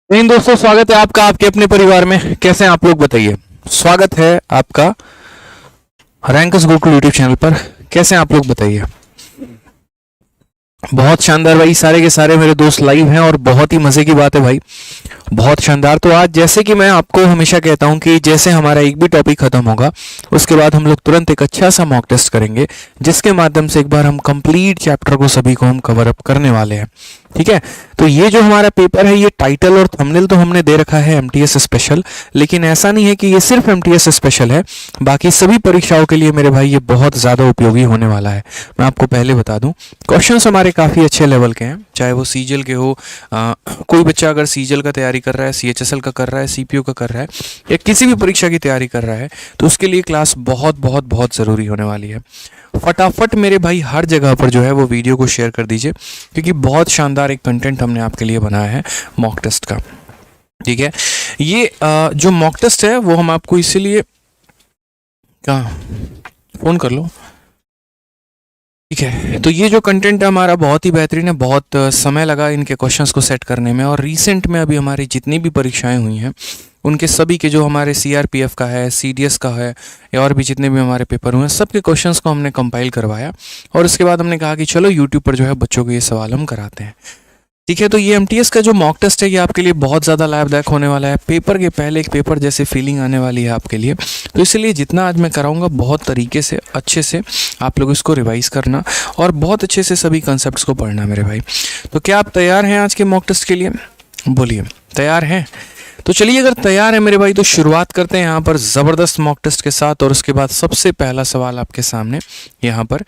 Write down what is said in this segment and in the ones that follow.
नहीं दोस्तों, स्वागत है आपका आपके अपने परिवार में। कैसे हैं आप लोग बताइए। स्वागत है आपका रैंकर्स गुरुकुल यूट्यूब चैनल पर। कैसे हैं आप लोग बताइए। बहुत शानदार भाई, सारे के सारे मेरे दोस्त लाइव हैं और बहुत ही मजे की बात है भाई, बहुत शानदार। तो आज जैसे कि मैं आपको हमेशा कहता हूं कि जैसे हमारा एक भी टॉपिक खत्म होगा उसके बाद हम लोग तुरंत एक अच्छा सा मॉक टेस्ट करेंगे, जिसके माध्यम से एक बार हम कंप्लीट चैप्टर को सभी को हम कवर अप करने वाले हैं। ठीक है, तो ये जो हमारा पेपर है, ये टाइटल और थंबनेल तो हमने दे रखा है एमटीएस स्पेशल, लेकिन ऐसा नहीं है कि ये सिर्फ एमटीएस स्पेशल है, बाकी सभी परीक्षाओं के लिए मेरे भाई ये बहुत ज़्यादा उपयोगी होने वाला है। मैं आपको पहले बता दूं, क्वेश्चंस हमारे काफ़ी अच्छे लेवल के हैं, चाहे वो सीजीएल के हो, कोई बच्चा अगर सीजीएल का तैयारी कर रहा है, सीएचएसएल का कर रहा है, सीपीयू का कर रहा है, या किसी भी परीक्षा की तैयारी कर रहा है, तो उसके लिए क्लास बहुत बहुत बहुत ज़रूरी होने वाली है। फटाफट मेरे भाई हर जगह पर जो है वो वीडियो को शेयर कर दीजिए, क्योंकि बहुत शानदार एक कंटेंट हमने आपके लिए बनाया है मॉक टेस्ट का। ठीक है, ये जो मॉक टेस्ट है वो हम आपको इसीलिए, कहाँ फ़ोन कर लो। ठीक है, तो ये जो कंटेंट है हमारा बहुत ही बेहतरीन है। बहुत समय लगा इनके क्वेश्चंस को सेट करने में, और रिसेंट में अभी हमारी जितनी भी परीक्षाएं हुई हैं उनके सभी के, जो हमारे सीआरपीएफ का है, सीडीएस का है, या और भी जितने भी हमारे पेपर हुए हैं, सबके क्वेश्चंस को हमने कंपाइल करवाया, और उसके बाद हमने कहा कि चलो यूट्यूब पर जो है बच्चों को ये सवाल हम कराते हैं। ठीक है, तो ये एमटीएस का जो मॉक टेस्ट है ये आपके लिए बहुत ज़्यादा लाभदायक होने वाला है। पेपर के पहले एक पेपर जैसे फीलिंग आने वाली है आपके लिए, तो इसलिए जितना आज मैं कराऊंगा बहुत तरीके से अच्छे से आप लोग इसको रिवाइज़ करना और बहुत अच्छे से सभी कॉन्सेप्ट्स को पढ़ना मेरे भाई। तो क्या आप तैयार हैं आज के मॉक टेस्ट के लिए? बोलिए, तैयार हैं? तो चलिए, अगर तैयार है मेरे भाई तो शुरुआत करते हैं यहाँ पर ज़बरदस्त मॉक टेस्ट के साथ। और उसके बाद सबसे पहला सवाल आपके सामने यहाँ पर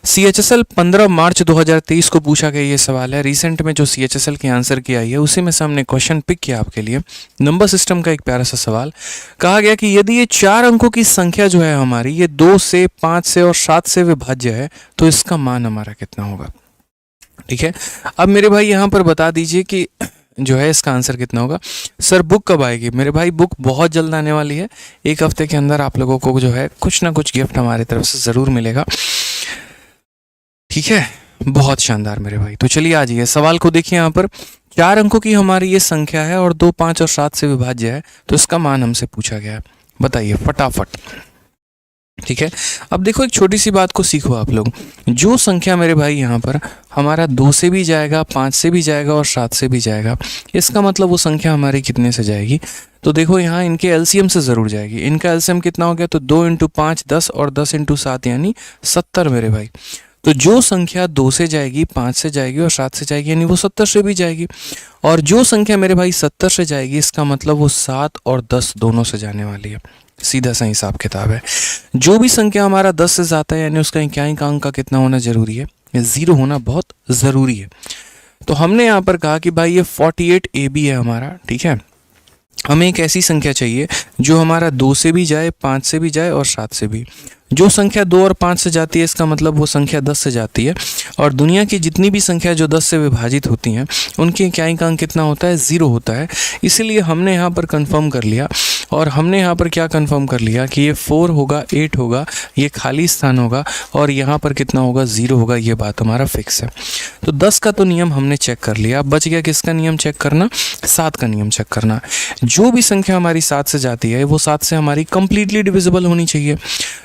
सीएचएसएल 15 मार्च 2023 को पूछा गया ये सवाल है। रिसेंट में जो सीएचएसएल की आंसर की आई है उसी में से हमने क्वेश्चन पिक किया आपके लिए। नंबर सिस्टम का एक प्यारा सा सवाल। कहा गया कि यदि ये 4 अंकों की संख्या जो है हमारी, ये 2 से, 5 से और 7 से विभाज्य है, तो इसका मान हमारा कितना होगा? ठीक है, अब मेरे भाई यहाँ पर बता दीजिए कि जो है इसका आंसर कितना होगा। सर बुक कब आएगी? मेरे भाई बुक बहुत जल्द आने वाली है। एक हफ्ते के अंदर आप लोगों को जो है कुछ ना कुछ गिफ्ट हमारी तरफ से ज़रूर मिलेगा। ठीक है, बहुत शानदार मेरे भाई। तो चलिए आ जाइए, सवाल को देखिए। यहाँ पर 4 अंकों की हमारी ये संख्या है और 2, 5 और 7 से विभाज्य है, तो इसका मान हमसे पूछा गया है। बताइए फटाफट। ठीक है, अब देखो एक छोटी सी बात को सीखो आप लोग। जो संख्या मेरे भाई यहाँ पर हमारा 2 से भी जाएगा, 5 से भी जाएगा और 7 से भी जाएगा, इसका मतलब वो संख्या हमारी कितने से जाएगी? तो देखो यहाँ इनके एलसीएम से ज़रूर जाएगी। इनका एलसीएम कितना हो गया? तो 2 × 5 10 और 10 × 7 यानी 70 मेरे भाई। तो जो संख्या 2 से जाएगी, 5 से जाएगी और 7 से जाएगी, यानी वो 70 से भी जाएगी। और जो संख्या मेरे भाई 70 से जाएगी, इसका मतलब वो 7 और 10 दोनों से जाने वाली है। सीधा सा हिसाब किताब है। जो भी संख्या हमारा 10 से जाता है, यानी उसका इक्याइक अंक का कितना होना जरूरी है? 0 होना बहुत ज़रूरी है। तो हमने यहाँ पर कहा कि भाई ये 48 AB है हमारा। ठीक है, हमें एक ऐसी संख्या चाहिए जो हमारा 2 से भी जाए, 5 से भी जाए और 7 से भी। जो संख्या 2 और 5 से जाती है, इसका मतलब वो संख्या 10 से जाती है। और दुनिया की जितनी भी संख्या जो 10 से विभाजित होती हैं, उनके इक्याइक अंक कितना होता है? 0 होता है। इसीलिए हमने यहाँ पर कंफर्म कर लिया। और हमने यहाँ पर क्या कंफर्म कर लिया कि ये 4 होगा, 8 होगा, ये खाली स्थान होगा, और यहाँ पर कितना होगा? 0 होगा। ये बात हमारा फिक्स है। तो 10 का तो नियम हमने चेक कर लिया। अब बच गया किसका नियम चेक करना? 7 का नियम चेक करना। जो भी संख्या हमारी 7 से जाती है वो 7 से हमारी कंप्लीटली डिविजिबल होनी चाहिए।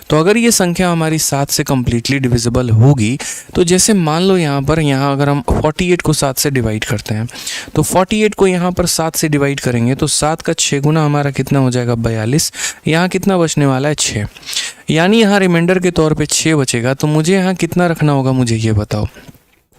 तो अगर ये संख्या हमारी 7 से कंप्लीटली डिविजिबल होगी, तो जैसे मान लो यहाँ पर, यहाँ अगर हम 48 को 7 से डिवाइड करते हैं, तो 48 को यहाँ पर 7 से डिवाइड करेंगे तो 7 का 6 गुना हमारा कितना हो जाएगा? 42। यहाँ कितना बचने वाला है? 6। यानी यहाँ रिमाइंडर के तौर पे 6 बचेगा। तो मुझे यहाँ कितना रखना होगा, मुझे ये बताओ।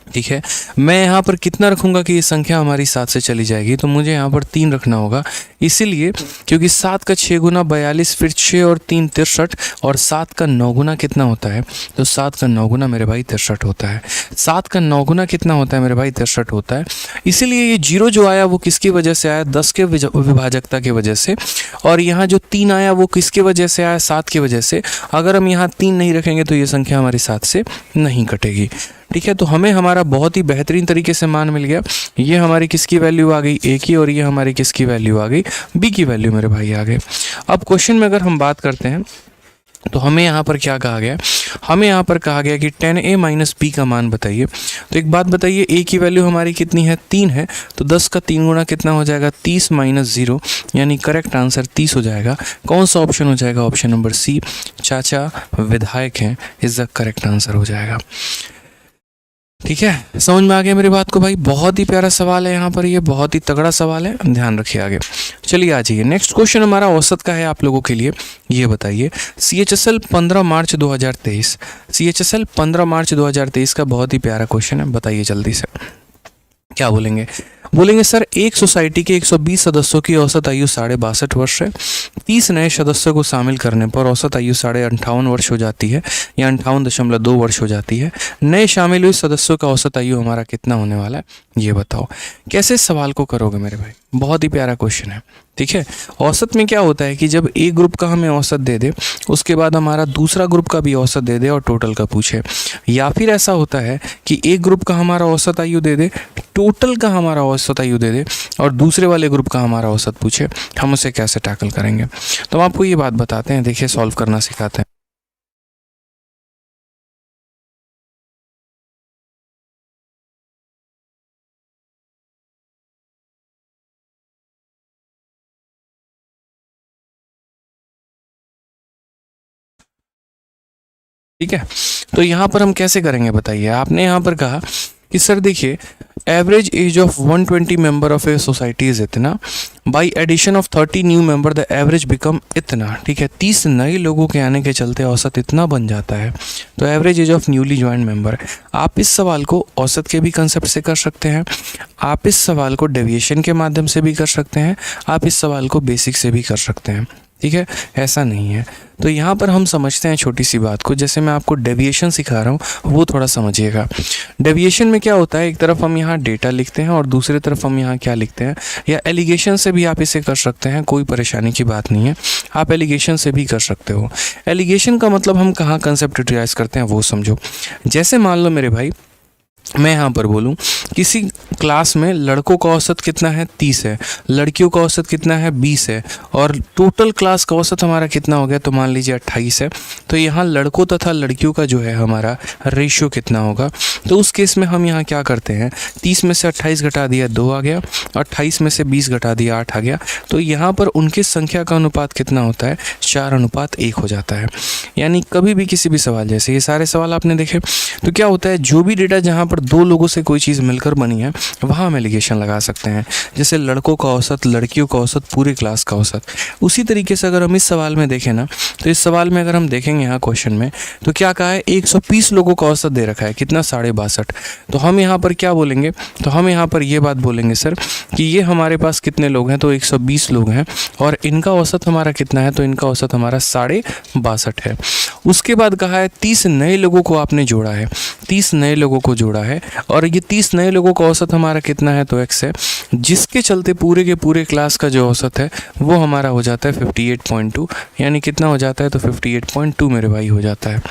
ठीक है, मैं यहाँ पर कितना रखूँगा कि ये संख्या हमारी 7 से चली जाएगी? तो मुझे यहाँ पर 3 रखना होगा। इसीलिए क्योंकि 7 का 6 गुना 42, फिर 6 और 3 63, और 7 का 9 गुना कितना होता है? तो 7 का 9 गुना मेरे भाई 63 होता है। 7 का 9 गुना कितना होता है मेरे भाई? 63 होता है। इसीलिए ये 0 जो आया वो किसकी वजह से आया? 10 के विभाजकता की वजह से। और यहाँ जो 3 आया वो किसकी वजह से आया? 7 की वजह से। अगर हम यहाँ 3 नहीं रखेंगे तो ये संख्या हमारी 7 से नहीं कटेगी। ठीक है, तो हमें हमारा बहुत ही बेहतरीन तरीके से मान मिल गया। ये हमारी किसकी वैल्यू आ गई? A की, और ये हमारी किसकी वैल्यू आ गई? B की वैल्यू मेरे भाई आ गए। अब क्वेश्चन में अगर हम बात करते हैं तो हमें यहाँ पर क्या कहा गया, हमें यहाँ पर कहा गया कि 10a माइनस b का मान बताइए। तो एक बात बताइए, a की वैल्यू हमारी कितनी है, 3 है, तो 10 का 3 गुना कितना हो जाएगा, 30 माइनस 0, यानी करेक्ट आंसर 30 हो जाएगा। कौन सा ऑप्शन हो जाएगा, ऑप्शन नंबर सी, चाचा विधायक हैं, इज द करेक्ट आंसर हो जाएगा। ठीक है, समझ में आ गया मेरी बात को भाई। बहुत ही प्यारा सवाल है यहाँ पर, ये बहुत ही तगड़ा सवाल है, ध्यान रखिए आगे। चलिए आ जाइए, नेक्स्ट क्वेश्चन हमारा औसत का है आप लोगों के लिए। ये बताइए, CHSL 15 मार्च 2023, CHSL 15 मार्च 2023 का बहुत ही प्यारा क्वेश्चन है, बताइए जल्दी से क्या बोलेंगे। बोलेंगे सर, एक सोसाइटी के 120 सदस्यों की औसत आयु 62.5 वर्ष है। 30 नए सदस्यों को शामिल करने पर औसत आयु 58.5 वर्ष हो जाती है, या 58.2 वर्ष हो जाती है। नए शामिल हुए सदस्यों का औसत आयु हमारा कितना होने वाला है, ये बताओ। कैसे इस सवाल को करोगे मेरे भाई, बहुत ही प्यारा क्वेश्चन है। ठीक है, औसत में क्या होता है कि जब एक ग्रुप का हमें औसत दे दे, उसके बाद हमारा दूसरा ग्रुप का भी औसत दे दे और टोटल का पूछे, या फिर ऐसा होता है कि एक ग्रुप का हमारा औसत आयु दे दे, टोटल का हमारा औसत आयु दे दे, और दूसरे वाले ग्रुप का हमारा औसत पूछे, हम उसे कैसे टैकल करेंगे। तो हम आपको ये बात बताते हैं, देखिए सॉल्व करना सिखाते हैं। ठीक है, तो यहाँ पर हम कैसे करेंगे बताइए। आपने यहाँ पर कहा कि सर देखिए, average age of 120 member of a society is इतना, by addition of 30 new member the average become इतना। ठीक है, 30 नए लोगों के आने के चलते औसत इतना बन जाता है। तो average age of newly joint member, आप इस सवाल को औसत के भी कंसेप्ट से कर सकते हैं, आप इस सवाल को डेविएशन के माध्यम से भी कर सकते हैं, आप इस सवाल को बेसिक से भी कर सकते हैं। ठीक है, ऐसा नहीं है। तो यहाँ पर हम समझते हैं छोटी सी बात को, जैसे मैं आपको डेविएशन सिखा रहा हूँ वो थोड़ा समझिएगा। डेविएशन में क्या होता है, एक तरफ हम यहाँ डेटा लिखते हैं और दूसरी तरफ हम यहाँ क्या लिखते हैं, या एलिगेशन से भी आप इसे कर सकते हैं, कोई परेशानी की बात नहीं है, आप एलिगेशन से भी कर सकते हो। एलिगेशन का मतलब हम कहाँ कंसेप्ट यूटिलाइज करते हैं वो समझो। जैसे मान लो मेरे भाई, मैं यहाँ पर बोलूँ किसी क्लास में लड़कों का औसत कितना है, 30 है, लड़कियों का औसत कितना है, 20 है, और टोटल क्लास का औसत हमारा कितना हो गया, तो मान लीजिए 28 है। तो यहाँ लड़कों तथा लड़कियों का जो है हमारा रेशियो कितना होगा। तो उस केस में हम यहाँ क्या करते हैं, 30 में से 28 घटा दिया 2 आ गया, 28 में से 20 घटा दिया 8 आ गया। तो यहाँ पर उनकी संख्या का अनुपात कितना होता है, 4:1 हो जाता है। यानी कभी भी किसी भी सवाल, जैसे ये सारे सवाल आपने देखे, तो क्या होता है, जो भी डेटा जहाँ पर 2 लोगों से कोई चीज़ मिलकर बनी है वहाँ हम एलिगेशन लगा सकते हैं। जैसे लड़कों का औसत, लड़कियों का औसत, पूरे क्लास का औसत। उसी तरीके से अगर हम इस सवाल में देखें ना, तो इस सवाल में अगर हम देखेंगे यहाँ क्वेश्चन में, तो क्या कहा है, 120 लोगों का औसत दे रखा है, कितना, 62.5। तो हम यहाँ पर क्या बोलेंगे, तो हम यहाँ पर ये बात बोलेंगे सर कि ये हमारे पास कितने लोग हैं, तो 120 लोग हैं, और इनका औसत हमारा कितना है, तो इनका औसत हमारा 62.5 है। उसके बाद कहा है 30 नए लोगों को आपने जोड़ा है, 30 नए लोगों को जोड़ा है, और ये 30 नए लोगों का औसत हमारा कितना है, तो x है, जिसके चलते पूरे के पूरे क्लास का जो औसत है वो हमारा हो जाता है 58.2। यानी कितना हो जाता है, तो 58.2 मेरे भाई हो जाता है।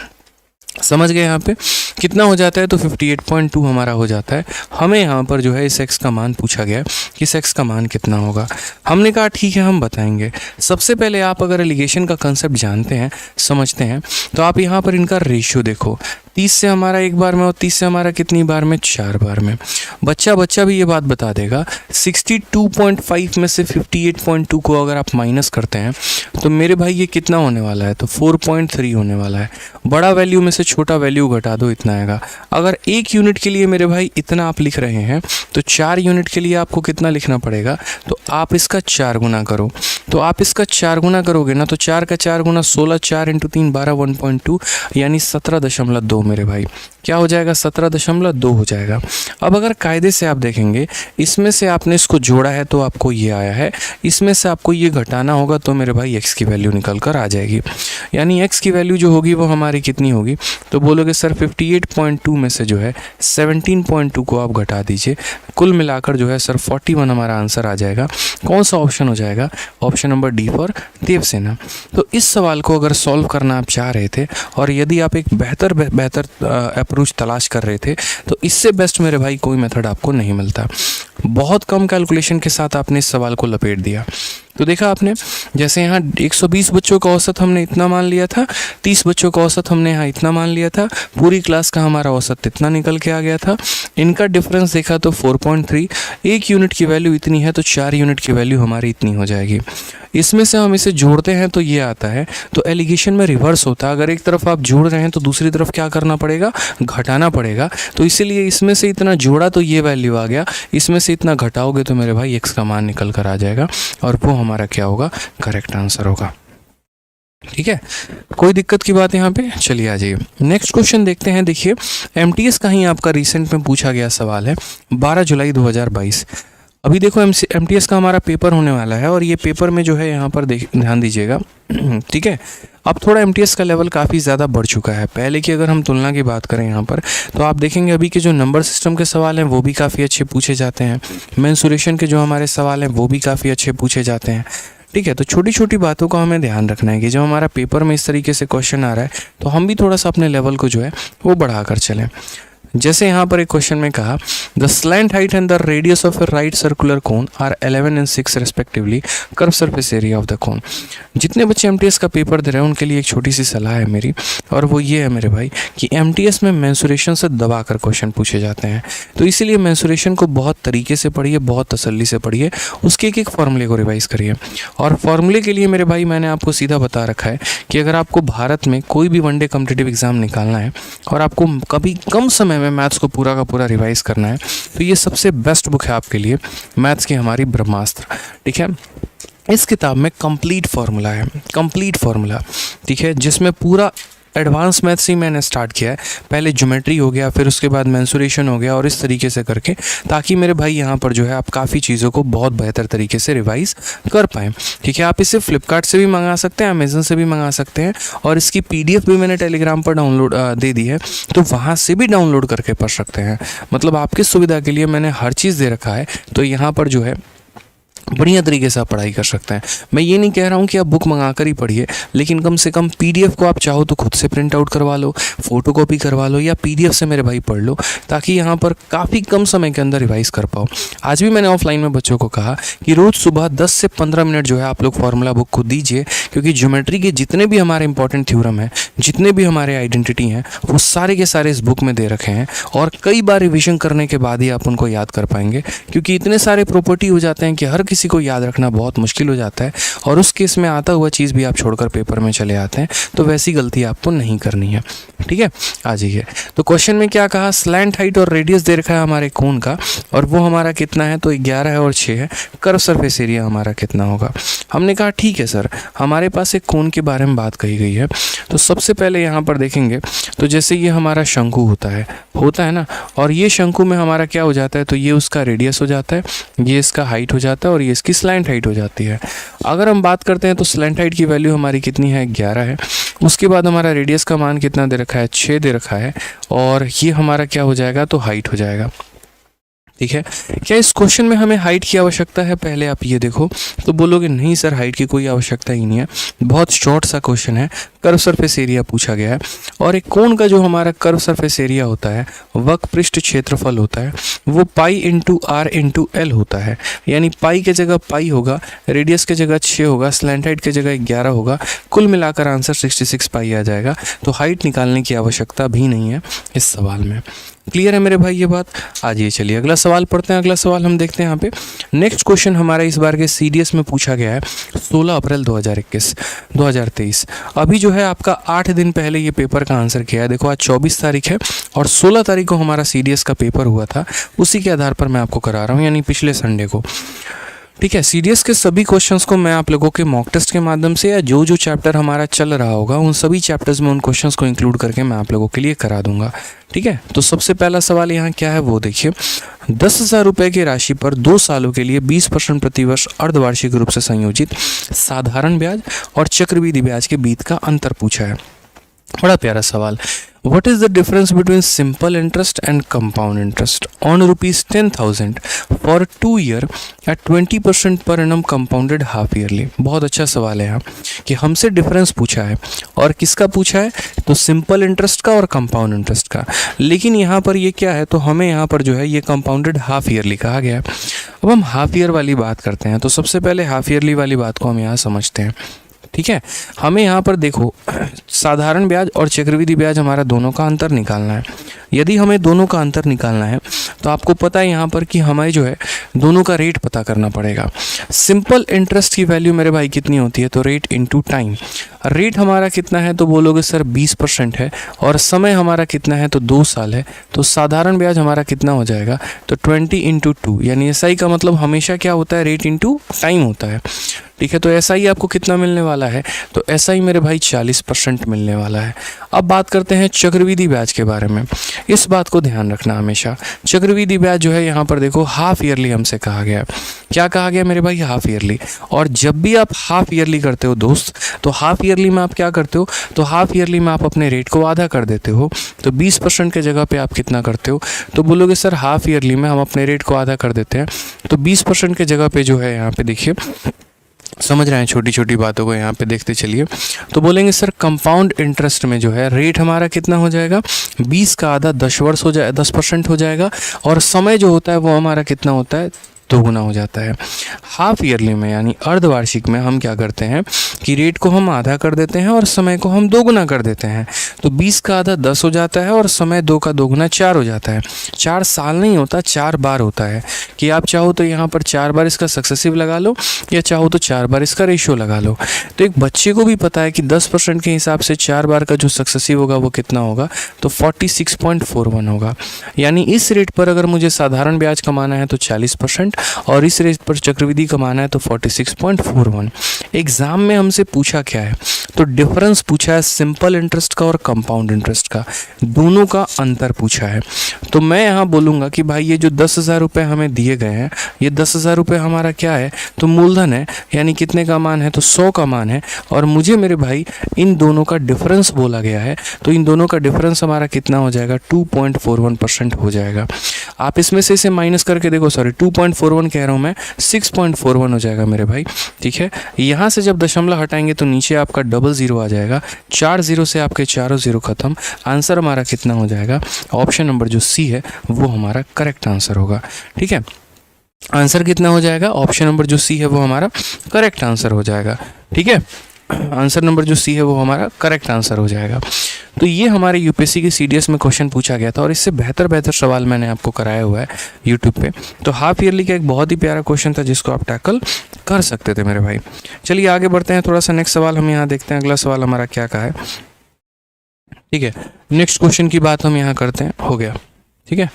समझ गए यहाँ पे कितना हो जाता है, तो 58.2 हमारा हो जाता है। हमें यहाँ पर जो है इस x का मान पूछा गया कि इस x का मान कितना होगा। हमने कहा ठीक है हम बताएंगे। सबसे पहले आप अगर एलिगेशन का कंसेप्ट जानते हैं, समझते हैं, तो आप यहाँ पर इनका रेशियो देखो, 30 से हमारा एक बार में और 30 से हमारा कितनी बार में, 4 बार में। बच्चा भी ये बात बता देगा। 62.5 में से 58.2 को अगर आप माइनस करते हैं तो मेरे भाई ये कितना होने वाला है, तो 4.3 होने वाला है। बड़ा वैल्यू में से छोटा वैल्यू घटा दो, इतना आएगा। अगर एक यूनिट के लिए मेरे भाई इतना आप लिख रहे हैं, तो 4 यूनिट के लिए आपको कितना लिखना पड़ेगा, तो आप इसका 4 गुना करो। तो आप इसका 4 गुना करोगे ना, तो 4 का 4 गुना 16, 4 × 3 12, 1.2 यानी 17.2 मेरे भाई क्या हो जाएगा, 17.2 हो जाएगा। अब अगर कायदे से आप देखेंगे, इसमें से आपने इसको जोड़ा है तो आपको ये आया है, इसमें से आपको ये घटाना होगा तो मेरे भाई x की वैल्यू निकल कर आ जाएगी। यानी x की वैल्यू जो होगी वो हमारी कितनी होगी, तो बोलोगे सर 58.2 में से जो है 17.2 को आप घटा दीजिए, कुल मिलाकर जो है सर 41 हमारा आंसर आ जाएगा। कौन सा ऑप्शन हो जाएगा, option number D for Devasena. तो इस सवाल को अगर सॉल्व करना आप चाह रहे थे और यदि आप एक बेहतर अप्रोच तलाश कर रहे थे, तो इससे बेस्ट मेरे भाई कोई मेथड आपको नहीं मिलता। बहुत कम कैलकुलेशन के साथ आपने इस सवाल को लपेट दिया। तो देखा आपने, जैसे यहाँ 120 बच्चों का औसत हमने इतना मान लिया था, 30 बच्चों का औसत हमने यहाँ इतना मान लिया था, पूरी क्लास का हमारा औसत इतना निकल के आ गया था। इनका डिफरेंस देखा तो 4.3, एक यूनिट की वैल्यू इतनी है तो 4 यूनिट की वैल्यू हमारी इतनी हो जाएगी। इसमें से हम इसे जोड़ते हैं तो ये आता है। तो एलिगेशन में रिवर्स होता है, अगर एक तरफ आप जोड़ रहे हैं तो दूसरी तरफ क्या करना पड़ेगा, घटाना पड़ेगा। तो इसीलिए इसमें से इतना जोड़ा तो ये वैल्यू आ गया, इसमें से इतना घटाओगे तो मेरे भाई x का मान निकल कर आ जाएगा और वो हमारा क्या होगा, करेक्ट आंसर होगा। ठीक है, कोई दिक्कत की बात यहाँ पे, चलिए आ जाइए नेक्स्ट क्वेश्चन देखते हैं। देखिए MTS का ही आपका रिसेंट में पूछा गया सवाल है, 12 जुलाई 2022। अभी देखो MTS का हमारा पेपर होने वाला है और ये पेपर में जो है यहाँ पर ध्यान दीजिएगा। ठीक है, अब थोड़ा MTS का लेवल काफ़ी ज़्यादा बढ़ चुका है। पहले की अगर हम तुलना की बात करें यहाँ पर, तो आप देखेंगे अभी के जो नंबर सिस्टम के सवाल हैं वो भी काफ़ी अच्छे पूछे जाते हैं, मेंसुरेशन के जो हमारे सवाल हैं वो भी काफ़ी अच्छे पूछे जाते हैं। ठीक है, तो छोटी छोटी बातों का हमें ध्यान रखना है कि जब हमारा पेपर में इस तरीके से क्वेश्चन आ रहा है तो हम भी थोड़ा सा अपने लेवल को जो है वो बढ़ा कर चलें। जैसे यहाँ पर एक क्वेश्चन में कहा, the slant height and the radius of a right circular cone are 11 and 6 respectively, curve surface area of the cone. जितने बच्चे MTS का पेपर दे रहे हैं उनके लिए एक छोटी सी सलाह है मेरी, और वो ये है मेरे भाई कि MTS में मेंसुरेशन से दबा कर क्वेश्चन पूछे जाते हैं। तो इसीलिए मेंसुरेशन को बहुत तरीके से पढ़िए, बहुत तसल्ली से पढ़िए, उसके एक एक फॉर्मूले को रिवाइज करिए। और फॉर्मूले के लिए मेरे भाई मैंने आपको सीधा बता रखा है कि अगर आपको भारत में कोई भी वनडे कॉम्पिटिटिव एग्जाम निकालना है और आपको कभी कम समय में मैथ्स को पूरा का पूरा रिवाइज करना है तो ये सबसे बेस्ट बुक है आपके लिए, मैथ्स की हमारी ब्रह्मास्त्र। ठीक है, इस किताब में कंप्लीट फार्मूला है, कंप्लीट फार्मूला। ठीक है, जिसमें पूरा एडवांस मैथ्स ही मैंने स्टार्ट किया है। पहले ज्योमेट्री हो गया, फिर उसके बाद मेंसुरेशन हो गया, और इस तरीके से करके, ताकि मेरे भाई यहाँ पर जो है आप काफ़ी चीज़ों को बहुत बेहतर तरीके से रिवाइज कर पाएँ। ठीक है, आप इसे फ्लिपकार्ट से भी मंगा सकते हैं, अमेज़न से भी मंगा सकते हैं, और इसकी PDF भी मैंने टेलीग्राम पर डाउनलोड दे दी है, तो वहाँ से भी डाउनलोड करके पढ़ सकते हैं। मतलब आपकी सुविधा के लिए मैंने हर चीज़ दे रखा है, तो यहाँ पर जो है बढ़िया तरीके से आप पढ़ाई कर सकते हैं। मैं ये नहीं कह रहा हूँ कि आप बुक मंगा कर ही पढ़िए, लेकिन कम से कम PDF को आप चाहो तो खुद से प्रिंट आउट करवा लो, फोटोकॉपी करवा लो, या PDF से मेरे भाई पढ़ लो, ताकि यहाँ पर काफ़ी कम समय के अंदर रिवाइज कर पाओ। आज भी मैंने ऑफलाइन में बच्चों को कहा कि रोज़ सुबह 10 से 15 मिनट जो है आप लोग फार्मूला बुक को दीजिए, क्योंकि ज्योमेट्री के जितने भी हमारे इंपॉर्टेंट थ्योरम हैं, जितने भी हमारे आइडेंटिटी हैं, वो सारे के सारे इस बुक में दे रखे हैं, और कई बार रिविजन करने के बाद ही आप उनको याद कर पाएंगे, क्योंकि इतने सारे प्रॉपर्टी हो जाते हैं कि हर किसी को याद रखना बहुत मुश्किल हो जाता है, और उस केस में आता हुआ चीज़ भी आप छोड़कर पेपर में चले आते हैं। तो वैसी गलती आपको नहीं करनी है। ठीक है, आ जाइए। तो क्वेश्चन में क्या कहा, स्लैंट हाइट और रेडियस दे रखा है हमारे कोन का, और वो हमारा कितना है, तो 11 है और 6 है। कर्व सरफेस एरिया हमारा कितना होगा। हमने कहा ठीक है सर, हमारे पास एक कोन के बारे में बात कही गई है, तो सबसे पहले यहाँ पर देखेंगे तो जैसे ये हमारा शंकु होता है ना, और ये शंकु में हमारा क्या हो जाता है, तो ये उसका रेडियस हो जाता है, ये इसका हाइट हो जाता है, और ये इसकी स्लैंट हाइट हो जाती है। अगर हम बात करते हैं तो स्लैंट हाइट की वैल्यू हमारी कितनी है, 11 है। उसके बाद हमारा रेडियस का मान कितना दे रखा है, 6 दे रखा है, और ये हमारा क्या हो जाएगा, तो हाइट हो जाएगा। ठीक है, क्या इस क्वेश्चन में हमें हाइट की आवश्यकता है, पहले आप ये देखो, तो बोलोगे नहीं सर हाइट की कोई आवश्यकता ही नहीं है, बहुत शॉर्ट सा क्वेश्चन है, कर्व सरफेस एरिया पूछा गया है, और एक कोण का जो हमारा कर्व सरफेस एरिया होता है, वक्र पृष्ठ क्षेत्रफल होता है, वो pi into R into L होता है। यानी पाई के जगह पाई होगा, रेडियस के जगह 6 होगा, स्लैंट हाइट के जगह 11 होगा, कुल मिलाकर आंसर 66 पाई आ जाएगा। तो हाइट निकालने की आवश्यकता भी नहीं है इस सवाल में। क्लियर है मेरे भाई ये बात। आज ये चलिए अगला सवाल पढ़ते हैं। अगला सवाल हम देखते हैं यहाँ पे। नेक्स्ट क्वेश्चन हमारा इस बार के CDS में पूछा गया है 16 अप्रैल 2023। अभी जो है आपका 8 दिन पहले ये पेपर का आंसर किया है। देखो आज 24 तारीख है और 16 तारीख को हमारा CDS का पेपर हुआ था, उसी के आधार पर मैं आपको करा रहा हूँ, यानी पिछले संडे को। ठीक है, CDS के सभी क्वेश्चंस को मैं आप लोगों के मॉक टेस्ट के माध्यम से या जो चैप्टर हमारा चल रहा होगा उन सभी चैप्टर्स में उन क्वेश्चंस को इंक्लूड करके मैं आप लोगों के लिए करा दूंगा। ठीक है, तो सबसे पहला सवाल यहाँ क्या है वो देखिए। 10,000 रुपये की राशि पर 2 सालों के लिए 20% प्रतिवर्ष अर्धवार्षिक रूप से संयोजित साधारण ब्याज और चक्रवृद्धि ब्याज के बीच का अंतर पूछा है। बड़ा प्यारा सवाल। What is the difference between simple interest and compound interest on rupees 10,000 for 2 year at 20% per annum compounded half yearly? बहुत अच्छा सवाल है यहाँ कि हमसे डिफरेंस पूछा है और किसका पूछा है, तो सिंपल इंटरेस्ट का और कंपाउंड इंटरेस्ट का। लेकिन यहाँ पर ये क्या है, तो हमें यहाँ पर जो है ये कंपाउंडेड हाफ ईयरली कहा गया है। अब हम हाफ ईयर वाली बात करते हैं, तो सबसे पहले हाफ ईयरली वाली बात को हम यहाँ समझते हैं। ठीक है, हमें यहाँ पर देखो साधारण ब्याज और चक्रवृद्धि ब्याज हमारा दोनों का अंतर निकालना है। यदि हमें दोनों का अंतर निकालना है तो आपको पता है यहाँ पर कि हमें जो है दोनों का रेट पता करना पड़ेगा। सिंपल इंटरेस्ट की वैल्यू मेरे भाई कितनी होती है, तो रेट इनटू टाइम। रेट हमारा कितना है, तो बोलोगे सर 20% है और समय हमारा कितना है, तो 2 साल है। तो साधारण ब्याज हमारा कितना हो जाएगा, तो 20 × 2, यानी एसआई का मतलब हमेशा क्या होता है, रेट इनटू टाइम होता है। ठीक है, तो एसआई आपको कितना मिलने वाला है, तो एसआई मेरे भाई 40% मिलने वाला है। अब बात करते हैं चक्रवृद्धि ब्याज के बारे में। इस बात को ध्यान रखना हमेशा, चक्रवृद्धि ब्याज जो है यहाँ पर देखो हाफ ईयरली हमसे कहा गया है। क्या कहा गया मेरे भाई, हाफ ईयरली। और जब भी आप हाफ ईयरली करते हो दोस्त, तो हाफ ईयरली में आप क्या करते हो, तो हाफ ईयरली में आप अपने रेट को आधा कर देते हो। तो 20% के जगह पे आप कितना करते हो, तो बोलोगे सर हाफ ईयरली में हम अपने रेट को आधा कर देते हैं, तो 20% के जगह पे जो है यहाँ पे देखिए, समझ रहे हैं, छोटी छोटी बातों को यहाँ पे देखते चलिए। तो बोलेंगे सर कंपाउंड इंटरेस्ट में जो है रेट हमारा कितना हो जाएगा, 20 का आधा 10 वर्ष हो जाए 10% हो जाएगा, और समय जो होता है वो हमारा कितना होता है, 2 गुना हो जाता है। हाफ ईयरली में यानी अर्धवार्षिक में हम क्या करते हैं कि रेट को हम आधा कर देते हैं और समय को हम 2 गुना कर देते हैं। तो 20 का आधा 10 हो जाता है और समय 2 का 2 गुना 4 हो जाता है। 4 साल नहीं होता, 4 बार होता है, कि आप चाहो तो यहाँ पर 4 बार इसका सक्सेसिव लगा लो या चाहो तो 4 बार इसका रेशियो लगा लो। तो एक बच्चे को भी पता है कि 10% के हिसाब से 4 बार का जो सक्सेसिव होगा वो कितना होगा, तो 46.41 होगा। यानी इस रेट पर अगर मुझे साधारण ब्याज कमाना है तो 40% और इस रेट पर चक्रवृद्धि कमाना है तो 46.41। एग्जाम में हमसे पूछा क्या है, तो डिफरेंस पूछा है सिंपल इंटरेस्ट का और कंपाउंड इंटरेस्ट का, दोनों का अंतर पूछा है। तो मैं यहाँ बोलूँगा कि भाई ये जो 10,000 रुपये हमें दिए गए हैं, ये 10,000 रुपये हमारा क्या है, तो मूलधन है, यानी कितने का मान है, तो 100 का मान है। और मुझे मेरे भाई इन दोनों का डिफरेंस बोला गया है, तो इन दोनों का डिफरेंस हमारा कितना हो जाएगा, 2.41% हो जाएगा। आप इसमें से इसे माइनस करके देखो, सॉरी 2.41 कह रहा हूँ मैं, 6.41 हो जाएगा मेरे भाई। ठीक है, यहाँ से जब दशमलव हटाएंगे तो नीचे आपका 00 आ जाएगा, 4 0 से आपके चारों 0 खत्म। आंसर हमारा कितना हो जाएगा, ऑप्शन नंबर जो सी है वो हमारा करेक्ट आंसर होगा। ठीक है, आंसर कितना हो जाएगा, ऑप्शन नंबर जो सी है वो हमारा करेक्ट आंसर हो जाएगा। ठीक है, आंसर नंबर जो सी है वो हमारा करेक्ट आंसर हो जाएगा। तो ये हमारे यूपीएससी की सीडीएस में क्वेश्चन पूछा गया था और इससे बेहतर सवाल मैंने आपको कराया हुआ है यूट्यूब पे। तो हाफ ईयरली का एक बहुत ही प्यारा क्वेश्चन था जिसको आप टैकल कर सकते थे मेरे भाई। चलिए आगे बढ़ते हैं, थोड़ा सा नेक्स्ट सवाल हम यहाँ देखते हैं, अगला सवाल हमारा क्या का है। ठीक है, नेक्स्ट क्वेश्चन की बात हम यहाँ करते हैं, हो गया। ठीक है,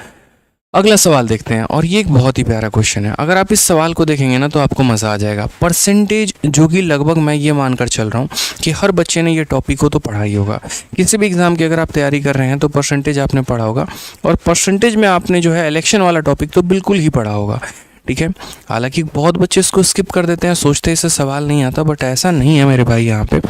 अगला सवाल देखते हैं और ये एक बहुत ही प्यारा क्वेश्चन है। अगर आप इस सवाल को देखेंगे ना तो आपको मज़ा आ जाएगा। परसेंटेज जो कि लगभग मैं ये मानकर चल रहा हूँ कि हर बच्चे ने ये टॉपिक को तो पढ़ा ही होगा। किसी भी एग्ज़ाम की अगर आप तैयारी कर रहे हैं तो परसेंटेज आपने पढ़ा होगा, और परसेंटेज में आपने जो है इलेक्शन वाला टॉपिक तो बिल्कुल ही पढ़ा होगा। ठीक है, हालांकि बहुत बच्चे इसको स्किप कर देते हैं, सोचते हैं इससे सवाल नहीं आता, बट ऐसा नहीं है मेरे भाई यहाँ पे।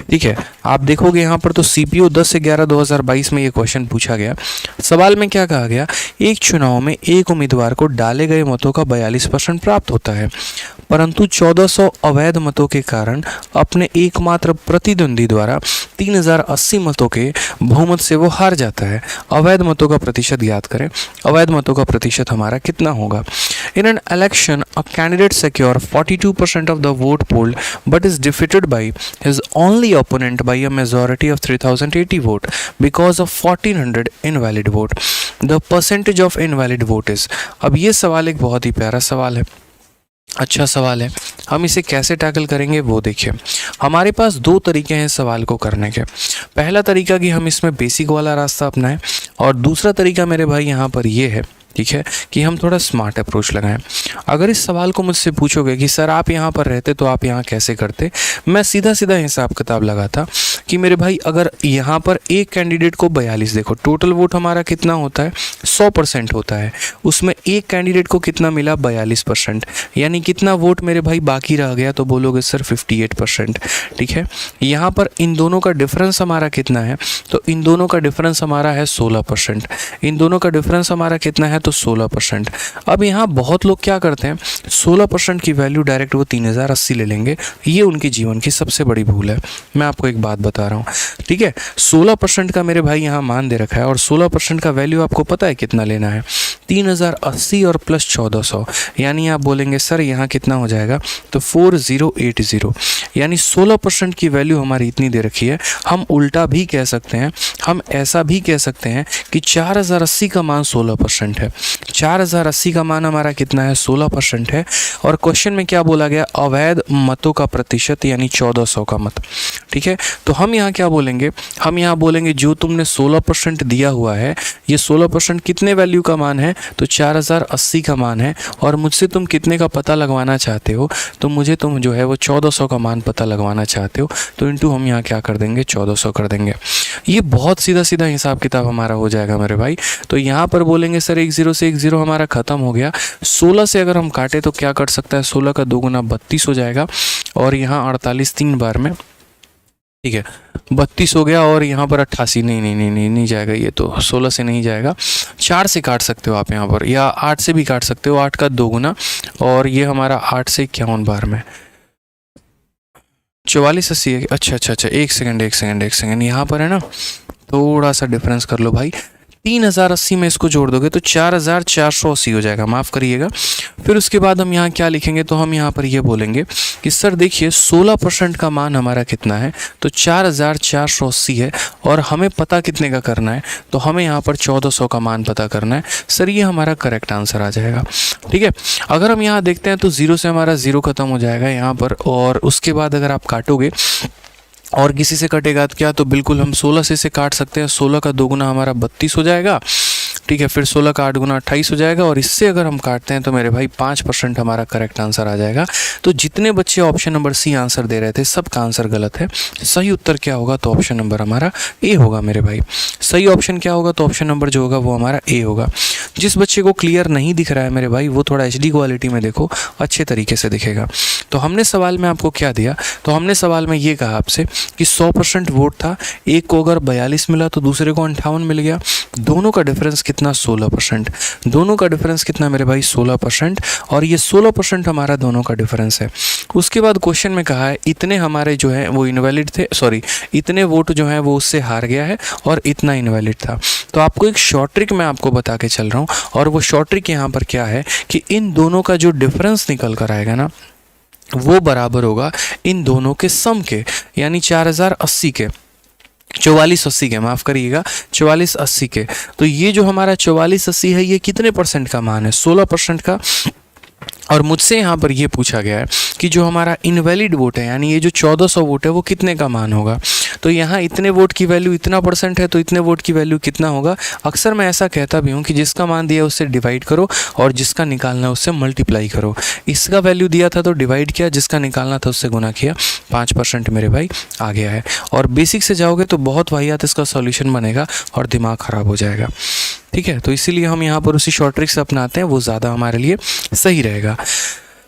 ठीक है, आप देखोगे यहाँ पर तो CPO 10/11/2022 में ये क्वेश्चन पूछा गया। सवाल में क्या कहा गया, एक चुनाव में एक उम्मीदवार को डाले गए मतों का 42% प्राप्त होता है, परंतु 1400 अवैध मतों के कारण अपने एकमात्र प्रतिद्वंदी द्वारा 3080 मतों के बहुमत से वो हार जाता है। अवैध मतों का प्रतिशत ज्ञात करें। अवैध मतों का प्रतिशत हमारा कितना होगा। In an election, a candidate secure 42% of the vote polled but is defeated by his only opponent by a majority of 3080 vote because of 1400 invalid vote. The percentage of invalid vote is। अब ये सवाल एक बहुत ही प्यारा सवाल है, अच्छा सवाल है। हम इसे कैसे टैकल करेंगे वो देखिए। हमारे पास 2 तरीके हैं सवाल को करने के। पहला तरीका कि हम इसमें बेसिक वाला रास्ता अपनाएं, और दूसरा तरीका मेरे भाई यहाँ पर ये है, ठीक है, कि हम थोड़ा स्मार्ट अप्रोच लगाएं। अगर इस सवाल को मुझसे पूछोगे कि सर आप यहाँ पर रहते तो आप यहाँ कैसे करते, मैं सीधा सीधा हिसाब किताब लगाता कि मेरे भाई अगर यहाँ पर एक कैंडिडेट को 42, देखो टोटल वोट हमारा कितना होता है 100% होता है, उसमें एक कैंडिडेट को कितना मिला 42%, यानी कितना वोट मेरे भाई बाकी रह गया, तो बोलोगे सर 58%। ठीक है, यहाँ पर इन दोनों का डिफरेंस हमारा कितना है, तो इन दोनों का डिफरेंस हमारा है 16%, इन दोनों का डिफरेंस हमारा कितना है, तो 16%। अब यहाँ बहुत लोग क्या करते हैं 16% की वैल्यू डायरेक्ट वो 3080 ले लेंगे, ये उनके जीवन की सबसे बड़ी भूल है। मैं आपको एक बात बता रहा हूँ, ठीक है, 16% का मेरे भाई यहाँ मान दे रखा है और 16% का वैल्यू आपको पता है कितना लेना है, 3080 और प्लस 1400, यानी आप बोलेंगे सर यहाँ कितना हो जाएगा, तो 4080, यानी 16% की वैल्यू हमारी इतनी दे रखी है। हम उल्टा भी कह सकते हैं, हम ऐसा भी कह सकते हैं कि 4080 का मान 16% है, 4080 का मान हमारा कितना है 16% है। और क्वेश्चन में क्या बोला गया, अवैध मतों का प्रतिशत यानी 1400 का मत। ठीक है, तो हम यहाँ क्या बोलेंगे, हम यहाँ बोलेंगे जो तुमने 16% दिया हुआ है, ये 16% कितने वैल्यू का मान है, तो 4080 का मान है, और मुझसे तुम कितने का पता लगवाना चाहते हो, तो मुझे तुम जो है वो 1400 का मान पता लगवाना चाहते हो, तो इंटू हम यहाँ क्या कर देंगे 1400 कर देंगे। ये बहुत सीधा सीधा हिसाब किताब हमारा हो जाएगा मेरे भाई। तो यहाँ पर बोलेंगे सर 10 से 10 हमारा ख़त्म हो गया, 16 से अगर हम काटे तो क्या कट सकता है, 16 का 2 गुना 32 हो जाएगा, और यहाँ 48 3 बार में, ठीक है 32 हो गया, और यहाँ पर 88, नहीं जाएगा, ये तो 16 से नहीं जाएगा, 4 से काट सकते हो आप यहाँ पर, या 8 से भी काट सकते हो, 8 का 2 गुना, और ये हमारा 8 से 51 बार में 4480 है। अच्छा, एक सेकंड यहाँ पर है ना, थोड़ा सा डिफरेंस कर लो भाई, 3080 में इसको जोड़ दोगे तो 4480 हो जाएगा, माफ़ करिएगा। फिर उसके बाद हम यहाँ क्या लिखेंगे, तो हम यहाँ पर ये बोलेंगे कि सर देखिए 16% का मान हमारा कितना है, तो 4480 है, और हमें पता कितने का करना है, तो हमें यहाँ पर 1400 का मान पता करना है। सर ये हमारा करेक्ट आंसर आ जाएगा। ठीक है, अगर हम यहाँ देखते हैं तो 0 से हमारा 0 ख़त्म हो जाएगा यहाँ पर, और उसके बाद अगर आप काटोगे और किसी से कटेगा तो क्या, तो बिल्कुल हम 16 से इसे काट सकते हैं, 16 का 2 गुना हमारा 32 हो जाएगा। ठीक है, फिर 16 का 8 गुना 28 हो जाएगा, और इससे अगर हम काटते हैं तो मेरे भाई 5% हमारा करेक्ट आंसर आ जाएगा। तो जितने बच्चे ऑप्शन नंबर सी आंसर दे रहे थे सबका आंसर गलत है। सही उत्तर क्या होगा, तो ऑप्शन नंबर हमारा ए होगा मेरे भाई। सही ऑप्शन क्या होगा, तो ऑप्शन नंबर जो होगा वो हमारा ए होगा। जिस बच्चे को क्लियर नहीं दिख रहा है मेरे भाई, वो थोड़ा HD क्वालिटी में देखो, अच्छे तरीके से दिखेगा। तो हमने सवाल में आपको क्या दिया, तो हमने सवाल में ये कहा आपसे कि 100% वोट था, एक को अगर 42 मिला तो दूसरे को 58 मिल गया, दोनों का डिफरेंस कितना 16%, दोनों का डिफरेंस कितना मेरे भाई 16%, और ये 16% हमारा दोनों का डिफरेंस है। उसके बाद क्वेश्चन में कहा है इतने हमारे जो है वो इनवैलिड थे, सॉरी इतने वोट जो है वो उससे हार गया है, और इतना इनवैलिड था। तो आपको एक शॉर्ट ट्रिक मैं आपको बता के चल रहा हूँ, और वो शॉर्ट ट्रिक यहाँ पर क्या है कि इन दोनों का जो डिफरेंस निकल कर आएगा ना, वो बराबर होगा इन दोनों के सम के, यानी 4080 के, 4480 के, माफ़ करिएगा 4480 के। तो ये जो हमारा 4480 है, ये कितने परसेंट का मान है, 16% का। और मुझसे यहाँ पर ये पूछा गया है कि जो हमारा इनवैलिड वोट है, यानी ये जो 1400 वोट है, वो कितने का मान होगा। तो यहाँ इतने वोट की वैल्यू इतना % है, तो इतने वोट की वैल्यू कितना होगा। अक्सर मैं ऐसा कहता भी हूँ कि जिसका मान दिया उससे डिवाइड करो, और जिसका निकालना है उससे मल्टीप्लाई करो। इसका वैल्यू दिया था तो डिवाइड किया, जिसका निकालना था उससे गुना किया, 5% मेरे भाई आ गया है। और बेसिक से जाओगे तो बहुत वाहियात इसका सॉल्यूशन बनेगा और दिमाग ख़राब हो जाएगा। ठीक है, तो इसीलिए हम यहाँ पर उसी शॉर्ट ट्रिक से अपनाते हैं, वो ज़्यादा हमारे लिए सही रहेगा।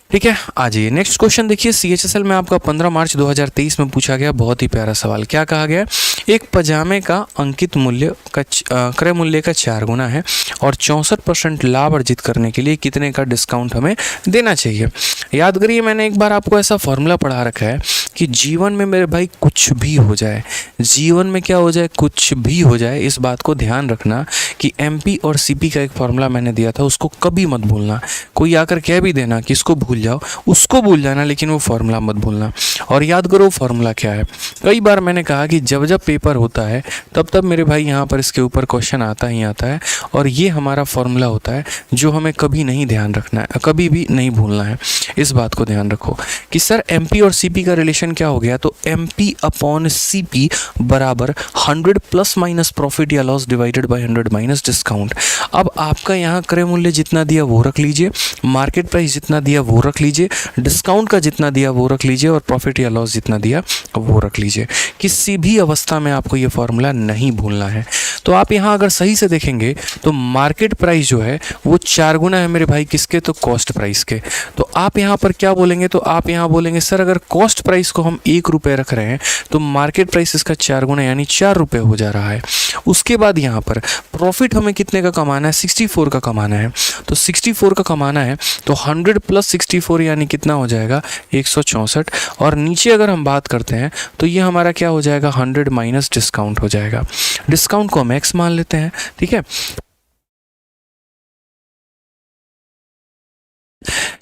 ठीक है, आ जाइए नेक्स्ट क्वेश्चन देखिए। CHSL में आपका 15 मार्च 2023 में पूछा गया बहुत ही प्यारा सवाल। क्या कहा गया, एक पजामे का अंकित मूल्य का क्रय मूल्य का 4 गुना है, और 64% लाभ अर्जित करने के लिए कितने का डिस्काउंट हमें देना चाहिए। याद करिए, मैंने एक बार आपको ऐसा फॉर्मूला पढ़ा रखा है कि जीवन में मेरे भाई कुछ भी हो जाए, जीवन में क्या हो जाए, कुछ भी हो जाए, इस बात को ध्यान रखना कि MP और CP का एक फॉर्मूला मैंने दिया था, उसको कभी मत भूलना। कोई आकर कह भी देना कि इसको भूल जाओ, उसको भूल जाना, लेकिन वो फॉर्मूला मत भूलना। और याद करो फॉर्मूला क्या है। कई बार मैंने कहा कि जब जब पेपर होता है तब तब मेरे भाई यहाँ पर इसके ऊपर क्वेश्चन आता ही आता है, और ये हमारा फॉर्मूला होता है जो हमें कभी नहीं ध्यान रखना है, कभी भी नहीं भूलना है। इस बात को ध्यान रखो कि सर MP और CP का रिलेशन इक्वेशन क्या हो गया, तो MP/CP बराबर 100 प्लस माइनस प्रॉफिट या loss divided by 100 minus discount. अब आपका यहाँ क्रय मूल्य जितना दिया वो रख लीजिए, मार्केट प्राइस जितना दिया वो रख लीजिए, डिस्काउंट का जितना दिया वो रख लीजिए और प्रॉफिट या लॉस जितना दिया वो रख लीजिए। किसी भी अवस्था में आपको ये फॉर्मूला नहीं भूलना है। तो आप यहाँ अगर सही से देखेंगे तो मार्केट प्राइस जो है वो 4 गुना है मेरे भाई किसके, तो कॉस्ट प्राइस के। तो आप यहाँ पर क्या बोलेंगे, तो आप यहाँ बोलेंगे सर अगर कॉस्ट प्राइस को हम 1 रुपये रख रहे हैं तो मार्केट प्राइस इसका 4 गुना यानी 4 रुपये हो जा रहा है। उसके बाद यहाँ पर प्रॉफिट हमें कितने का कमाना है, 64 का कमाना है। तो 64 का कमाना है तो 100 प्लस 64 यानी कितना हो जाएगा, 164। और नीचे अगर हम बात करते हैं तो ये हमारा क्या हो जाएगा, 100 माइनस डिस्काउंट हो जाएगा। डिस्काउंट को हम एक्स मान लेते हैं, ठीक है।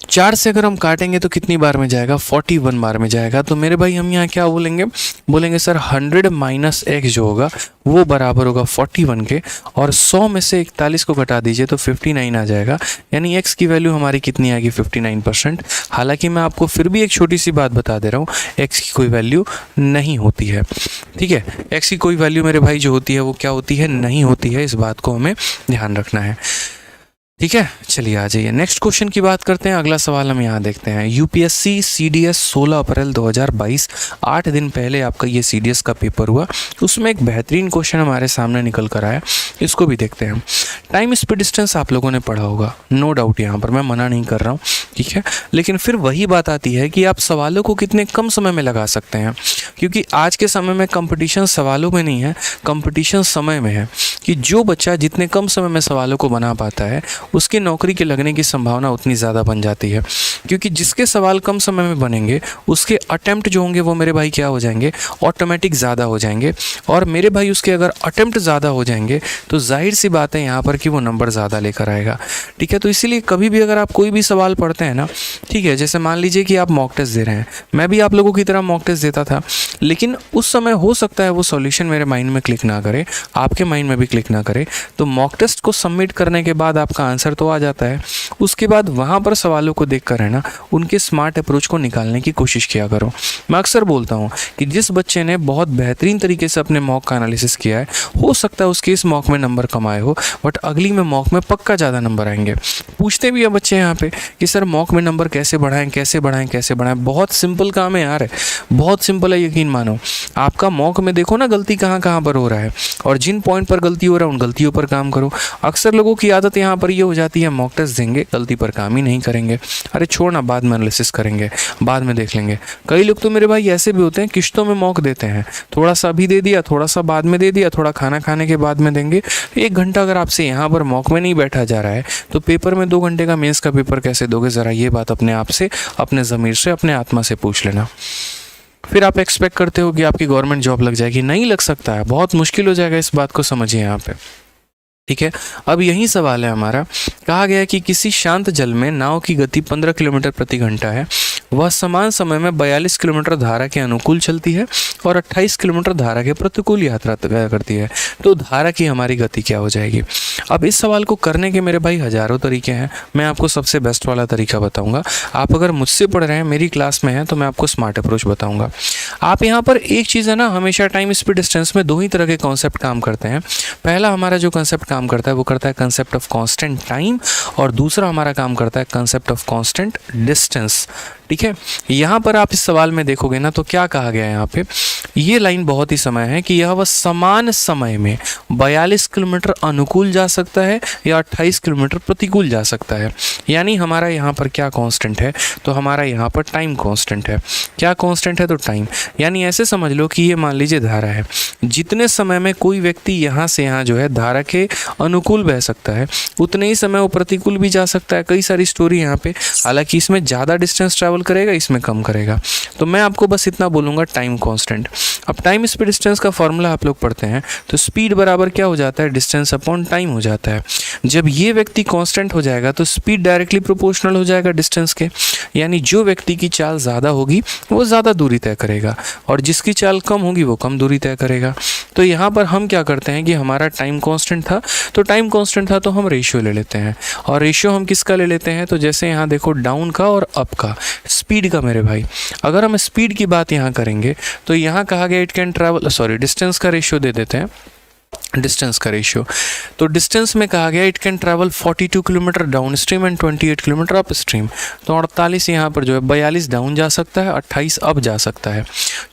4 से अगर हम काटेंगे तो कितनी बार में जाएगा, 41 बार में जाएगा। तो मेरे भाई हम यहाँ क्या बोलेंगे, बोलेंगे सर 100 माइनस एक्स जो होगा वो बराबर होगा 41 के, और 100 में से 41 को घटा दीजिए तो 59 आ जाएगा। यानी एक्स की वैल्यू हमारी कितनी आएगी, 59%। हालांकि मैं आपको फिर भी एक छोटी सी बात बता दे रहा हूँ, एक्स की कोई वैल्यू नहीं होती है, ठीक है। एक्स की कोई वैल्यू मेरे भाई जो होती है वो क्या होती है, नहीं होती है। इस बात को हमें ध्यान रखना है, ठीक है। चलिए आ जाइए नेक्स्ट क्वेश्चन की बात करते हैं। अगला सवाल हम यहाँ देखते हैं। यूपीएससी सीडीएस 16 अप्रैल 2022, 8 दिन पहले आपका ये सीडीएस का पेपर हुआ। उसमें एक बेहतरीन क्वेश्चन हमारे सामने निकल कर आया, इसको भी देखते हैं। टाइम स्पीड डिस्टेंस आप लोगों ने पढ़ा होगा, नो डाउट, यहाँ पर मैं मना नहीं कर रहा हूँ, ठीक है। लेकिन फिर वही बात आती है कि आप सवालों को कितने कम समय में लगा सकते हैं, क्योंकि आज के समय में कंपटीशन सवालों में नहीं है, कंपटीशन समय में है कि जो बच्चा जितने कम समय में सवालों को बना पाता है उसकी नौकरी के लगने की संभावना उतनी ज़्यादा बन जाती है। क्योंकि जिसके सवाल कम समय में बनेंगे उसके अटेम्प्ट जो होंगे वो मेरे भाई क्या हो जाएंगे, ऑटोमेटिक ज़्यादा हो जाएंगे। और मेरे भाई उसके अगर अटेम्प्ट ज़्यादा हो जाएंगे तो जाहिर सी बात है यहाँ पर कि वो नंबर ज़्यादा लेकर आएगा, ठीक है। तो इसीलिए कभी भी अगर आप कोई भी सवाल पढ़ते हैं ना, ठीक है, जैसे मान लीजिए कि आप मॉक टेस्ट दे रहे हैं, मैं भी आप लोगों की तरह मॉक टेस्ट देता था, लेकिन उस समय हो सकता है वो सॉल्यूशन मेरे माइंड में क्लिक ना करे, आपके माइंड में भी क्लिक ना करे। तो मॉक टेस्ट को सबमिट करने के बाद आपका आंसर तो आ जाता है, उसके बाद वहाँ पर सवालों को देख कर है ना उनके स्मार्ट अप्रोच को निकालने की कोशिश किया करो। मैं अक्सर बोलता हूँ कि जिस बच्चे ने बहुत बेहतरीन तरीके से अपने मॉक का एनालिसिस किया है, हो सकता है उसके इस मॉक में नंबर कम आए हो, बट अगली में मॉक में पक्का ज़्यादा नंबर आएंगे। पूछते भी हैं बच्चे यहाँ पे कि सर मॉक में नंबर कैसे बढ़ाएं, कैसे बढ़ाएं, कैसे बढ़ाएं। बहुत सिंपल काम है यार, बहुत सिंपल है, यकीन मानो। आपका मॉक में देखो ना गलती कहाँ कहाँ पर हो रहा है, और जिन पॉइंट पर गलती हो रहा है उन गलतियों पर काम करो। अक्सर लोगों की आदत यहाँ पर ये हो जाती है, मॉक टेस्ट देंगे गलती पर काम ही नहीं करेंगे, अरे छोड़ना बाद में एनालिसिस करेंगे, बाद में देख लेंगे। कई लोग तो मेरे भाई ऐसे भी होते हैं, किश्तों में मॉक देते हैं, थोड़ा सा अभी दे दिया, थोड़ा सा बाद में दे दिया, थोड़ा खाना खाने के बाद में देंगे। 1 घंटा अगर आपसे यहाँ पर मॉक में नहीं बैठा जा रहा है तो पेपर में 2 घंटे का मेंस का पेपर कैसे दोगे? ज़रा ये बात अपने आप से, अपने ज़मीर से, अपने आत्मा से पूछ लेना। फिर आप एक्सपेक्ट करते हो कि आपकी गवर्नमेंट जॉब लग जाएगी, नहीं लग सकता है, बहुत मुश्किल हो जाएगा। इस बात को समझिए यहाँ पे, ठीक है। अब यही सवाल है हमारा। कहा गया है कि किसी शांत जल में नाव की गति 15 किलोमीटर प्रति घंटा है, वह समान समय में 42 किलोमीटर धारा के अनुकूल चलती है और 28 किलोमीटर धारा के प्रतिकूल यात्रा करती है। तो धारा की हमारी गति क्या हो जाएगी? अब इस सवाल को करने के मेरे भाई हज़ारों तरीके हैं, मैं आपको सबसे बेस्ट वाला तरीका बताऊंगा। आप अगर मुझसे पढ़ रहे हैं, मेरी क्लास में हैं, तो मैं आपको स्मार्ट अप्रोच बताऊंगा। आप यहाँ पर एक चीज़ है ना, हमेशा टाइम स्पीड डिस्टेंस में 2 ही तरह के कॉन्सेप्ट काम करते हैं। पहला हमारा जो कॉन्सेप्ट काम करता है वो करता है कंसेप्ट ऑफ कांस्टेंट टाइम, और दूसरा हमारा काम करता है कंसेप्ट ऑफ कांस्टेंट डिस्टेंस, ठीक है। यहाँ पर आप इस सवाल में देखोगे ना तो क्या कहा गया है यहाँ पे, ये लाइन बहुत ही समय है कि यह वह समान समय में 42 किलोमीटर अनुकूल जा सकता है या 28 किलोमीटर प्रतिकूल जा सकता है। यानी हमारा यहाँ पर क्या कांस्टेंट है, तो हमारा यहाँ पर टाइम कांस्टेंट है। क्या कांस्टेंट है? तो टाइम। यानी ऐसे समझ लो कि ये मान लीजिए धारा है, जितने समय में कोई व्यक्ति यहाँ से यहाँ जो है धारा के अनुकूल बह सकता है, उतने ही समय वो प्रतिकूल भी जा सकता है। कई सारी स्टोरी यहाँ पे, हालांकि इसमें ज़्यादा डिस्टेंस ट्रैवल करेगा, इसमें कम करेगा। तो मैं आपको बस इतना बोलूँगा, टाइम कांस्टेंट। अब टाइम स्पीड डिस्टेंस का फॉर्मूला आप लोग पढ़ते हैं तो स्पीड बराबर क्या हो जाता है, डिस्टेंस अपॉन टाइम हो जाता है। जब ये व्यक्ति कांस्टेंट हो जाएगा तो स्पीड डायरेक्टली प्रोपोर्शनल हो जाएगा डिस्टेंस के, यानी जो व्यक्ति की चाल ज़्यादा होगी वो ज़्यादा दूरी तय करेगा और जिसकी चाल कम होगी वो कम दूरी तय करेगा। तो यहाँ पर हम क्या करते हैं कि हमारा टाइम कांस्टेंट था, तो टाइम कांस्टेंट था तो हम रेशियो ले लेते हैं। और रेशियो हम किसका ले लेते हैं, तो जैसे यहाँ देखो डाउन का और अप का, स्पीड का मेरे भाई। अगर हम स्पीड की बात यहाँ करेंगे तो यहाँ कहा गया it can travel, sorry distance का रेशियो दे देते हैं, डिस्टेंस का रेशियो। तो डिस्टेंस में कहा गया it can travel 42 kilometre down stream and 28 kilometre up stream. तो 48 यहाँ पर जो है 42 डाउन जा सकता है, 28 अप जा सकता है।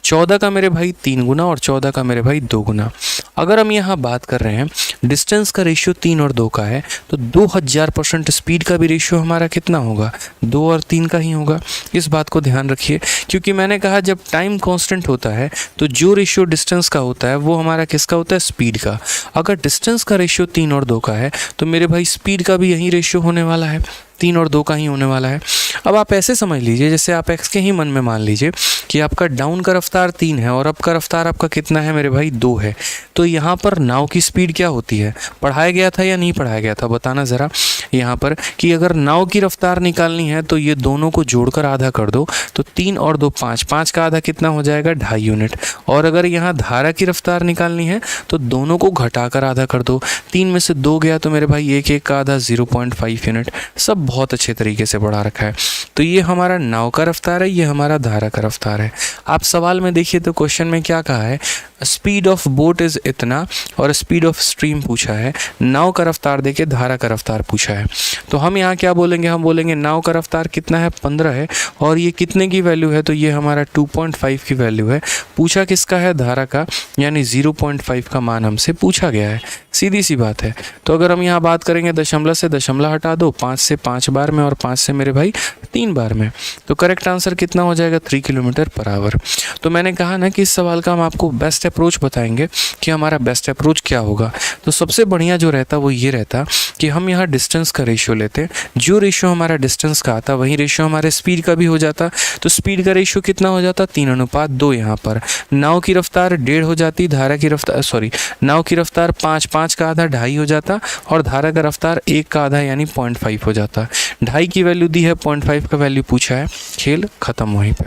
14 का मेरे भाई 3 गुना और 14 का मेरे भाई 2 गुना। अगर हम यहाँ बात कर रहे हैं डिस्टेंस का रेशियो 3 और 2 का है, तो 2000% स्पीड का भी रेशियो हमारा कितना होगा, 2 और 3 का ही होगा। इस बात को ध्यान रखिए, क्योंकि मैंने कहा जब टाइम कांस्टेंट होता है तो जो रेशियो डिस्टेंस का होता है वो हमारा किसका होता है, स्पीड का। अगर डिस्टेंस का रेशियो 3 और 2 का है तो मेरे भाई स्पीड का भी यही रेशियो होने वाला है, 3 और 2 का ही होने वाला है। अब आप ऐसे समझ लीजिए, जैसे आप एक्स के ही मन में मान लीजिए कि आपका डाउन का रफ्तार 3 है और अप का रफ्तार आपका कितना है मेरे भाई, 2 है। तो यहाँ पर नाव की स्पीड क्या होती है, पढ़ाया गया था या नहीं पढ़ाया गया था, बताना ज़रा यहाँ पर कि अगर नाव की रफ्तार निकालनी है तो ये दोनों को जोड़कर आधा कर दो, तो 3 और 2 5, 5 का आधा कितना हो जाएगा, 2.5 यूनिट। और अगर यहाँ धारा की रफ्तार निकालनी है तो दोनों को घटाकर आधा कर दो, 3 में से 2 गया तो मेरे भाई 1 1 का आधा 0.5 यूनिट। सब बहुत अच्छे तरीके से बढ़ा रखा है। तो ये हमारा नाव का रफ्तार है, ये हमारा धारा का रफ्तार है। आप सवाल में देखिए तो क्वेश्चन में क्या कहा है, स्पीड ऑफ बोट इज़ इतना और स्पीड ऑफ स्ट्रीम पूछा है, नाव का रफ्तार देके धारा का रफ्तार पूछा है। तो हम यहाँ क्या बोलेंगे, हम बोलेंगे नाव का रफ्तार कितना है, 15 है, और ये कितने की वैल्यू है, तो ये हमारा 2.5 की वैल्यू है। पूछा किसका है, धारा का, यानी 0.5 का मान हमसे पूछा गया है। सीधी सी बात है। तो अगर हम यहाँ बात करेंगे दशमलव से दशमलव हटा दो, 5 से 5 बार में और 5 से मेरे भाई 3 बार में, तो करेक्ट आंसर कितना हो जाएगा, 3 किलोमीटर पर आवर। तो मैंने कहा ना कि इस सवाल का हम आपको बेस्ट अप्रोच बताएंगे कि हमारा बेस्ट अप्रोच क्या होगा। तो सबसे बढ़िया जो रहता वो ये रहता कि हम यहाँ डिस्टेंस का रेशियो लेते, जो रेशियो हमारा डिस्टेंस का आता वही रेशियो हमारे स्पीड का भी हो जाता। तो स्पीड का रेशियो कितना हो जाता, 3:2। यहाँ पर नाव की रफ्तार 1.5 हो जाती, धारा की रफ्तार नाव की रफ्तार 5, 5 का आधा 2.5 हो जाता, और धारा का रफ्तार 1 का आधा यानी 0.5 हो जाता। 2.5 की वैल्यू दी है, 0.5 का वैल्यू पूछा है, खेल खत्म वहीं पे।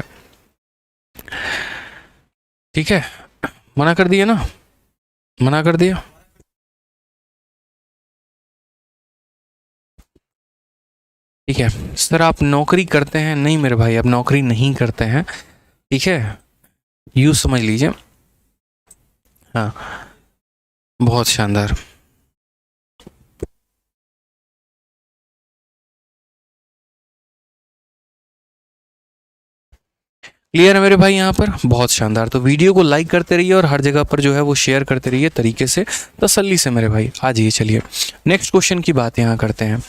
ठीक है, मना कर दिया ना, मना कर दिया। ठीक है सर, आप नौकरी करते हैं? नहीं मेरे भाई, आप नौकरी नहीं करते हैं। ठीक है, यूँ समझ लीजिए। हाँ, बहुत शानदार। क्लियर है मेरे भाई, यहाँ पर बहुत शानदार। तो वीडियो को लाइक करते रहिए और हर जगह पर जो है वो शेयर करते रहिए तरीके से, तसल्ली से मेरे भाई। आ जाइए, चलिए नेक्स्ट क्वेश्चन की बात यहाँ करते हैं।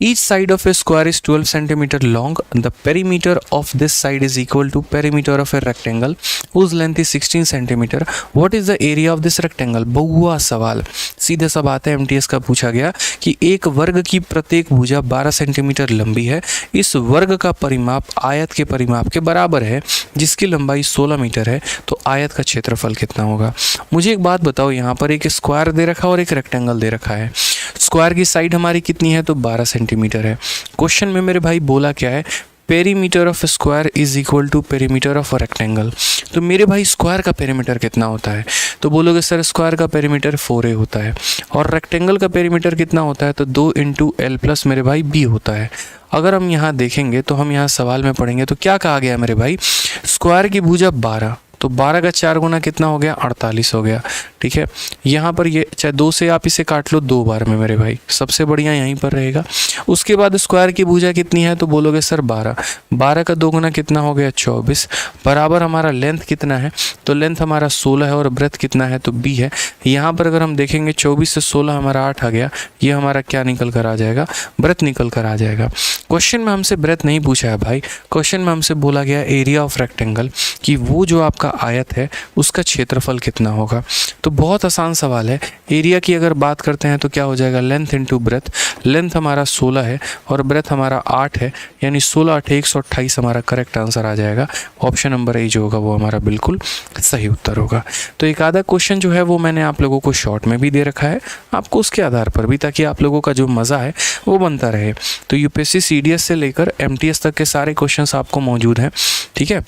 Each side of a square is 12 centimeter long. The perimeter of this side is equal to perimeter of a rectangle whose length is 16 centimeter. What is the area of this rectangle? बहुआ सवाल, सीधे सा बात है, MTS का पूछा गया कि एक वर्ग की प्रत्येक भुजा 12 सेंटीमीटर लंबी है। इस वर्ग का परिमाप आयत के परिमाप के बराबर है जिसकी लंबाई 16 मीटर है। तो आयत का क्षेत्रफल कितना होगा? मुझे एक बात बताओ, यहाँ पर एक स्क्वायर दे रखा और एक रेक्टेंगल दे रखा है। स्क्वायर की साइड हमारी कितनी है, तो 12 सेंटीमीटर है। क्वेश्चन में मेरे भाई बोला क्या है, perimeter of square is equal to perimeter of rectangle. तो मेरे भाई स्क्वायर का पेरीमीटर कितना होता है? तो बोलोगे सर स्क्वायर का पेरीमीटर 4a होता है, और रेक्टेंगल का पेरीमीटर कितना होता है, तो 2 × l प्लस मेरे भाई b होता है। अगर हम यहाँ देखेंगे तो हम यहाँ सवाल में पढ़ेंगे तो क्या कहा गया मेरे भाई, स्क्वायर की भुजा 12, तो 12 का 4 गुना कितना हो गया, 48 हो गया। ठीक है, यहाँ पर ये चाहे 2 से आप इसे काट लो 2 बार में मेरे भाई, सबसे बढ़िया यहीं पर रहेगा। उसके बाद स्क्वायर की भुजा कितनी है, तो बोलोगे सर 12, 12 का 2 गुना कितना हो गया, 24, बराबर हमारा लेंथ कितना है, तो लेंथ हमारा 16 है और ब्रेथ कितना है, तो b है। यहाँ पर अगर हम देखेंगे 24 से 16 हमारा 8 आ गया, ये हमारा क्या निकल कर आ जाएगा, ब्रेथ निकल कर आ जाएगा। क्वेश्चन में हमसे ब्रेथ नहीं पूछा है भाई, क्वेश्चन में हमसे बोला गया एरिया ऑफ रेक्टेंगल, कि वो जो आपका आयत है उसका क्षेत्रफल कितना होगा। तो बहुत आसान सवाल है। एरिया की अगर बात करते हैं तो क्या हो जाएगा, लेंथ इंटू ब्रेथ। लेंथ हमारा 16 है और ब्रेथ हमारा 8 है, यानी 16 8 128 हमारा करेक्ट आंसर आ जाएगा। ऑप्शन नंबर ए जो होगा वो हमारा बिल्कुल सही उत्तर होगा। तो एक आधा क्वेश्चन जो है वो मैंने आप लोगों को शॉर्ट में भी दे रखा है, आपको उसके आधार पर भी, ताकि आप लोगों का जो मज़ा है वो बनता रहे। तो यूपीएससी CDS से लेकर MTS तक के सारे क्वेश्चंस आपको मौजूद हैं। ठीक है,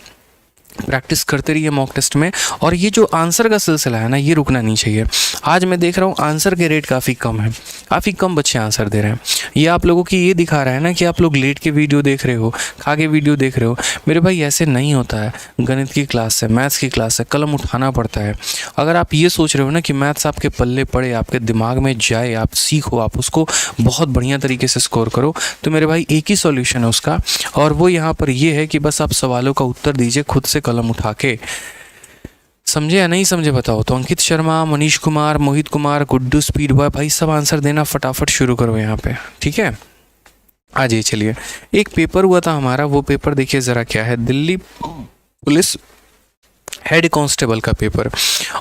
प्रैक्टिस करते रहिए मॉक टेस्ट में। और ये जो आंसर का सिलसिला है ना, ये रुकना नहीं चाहिए। आज मैं देख रहा हूँ आंसर के रेट काफ़ी कम है, काफ़ी कम बच्चे आंसर दे रहे हैं। ये आप लोगों की ये दिखा रहा है ना कि आप लोग लेट के वीडियो देख रहे हो, खा के वीडियो देख रहे हो। मेरे भाई ऐसे नहीं होता है। गणित की क्लास है, मैथ्स की क्लास है, कलम उठाना पड़ता है। अगर आप ये सोच रहे हो ना कि मैथ्स आपके पल्ले पड़े, आपके दिमाग में जाए, आप सीखो, आप उसको बहुत बढ़िया तरीके से स्कोर करो, तो मेरे भाई एक ही सॉल्यूशन है उसका, और वो यहाँ पर ये है कि बस आप सवालों का उत्तर दीजिए खुद से कलम उठा के। समझे या नहीं समझे बताओ? तो अंकित शर्मा, मनीष कुमार, मोहित कुमार, गुड्डू, स्पीड बॉय, भाई सब आंसर देना फटाफट शुरू करो यहाँ पे, ठीक है। आ जाइए, चलिए। एक पेपर हुआ था हमारा, वो पेपर देखिए ज़रा क्या है, दिल्ली पुलिस हेड कांस्टेबल का पेपर।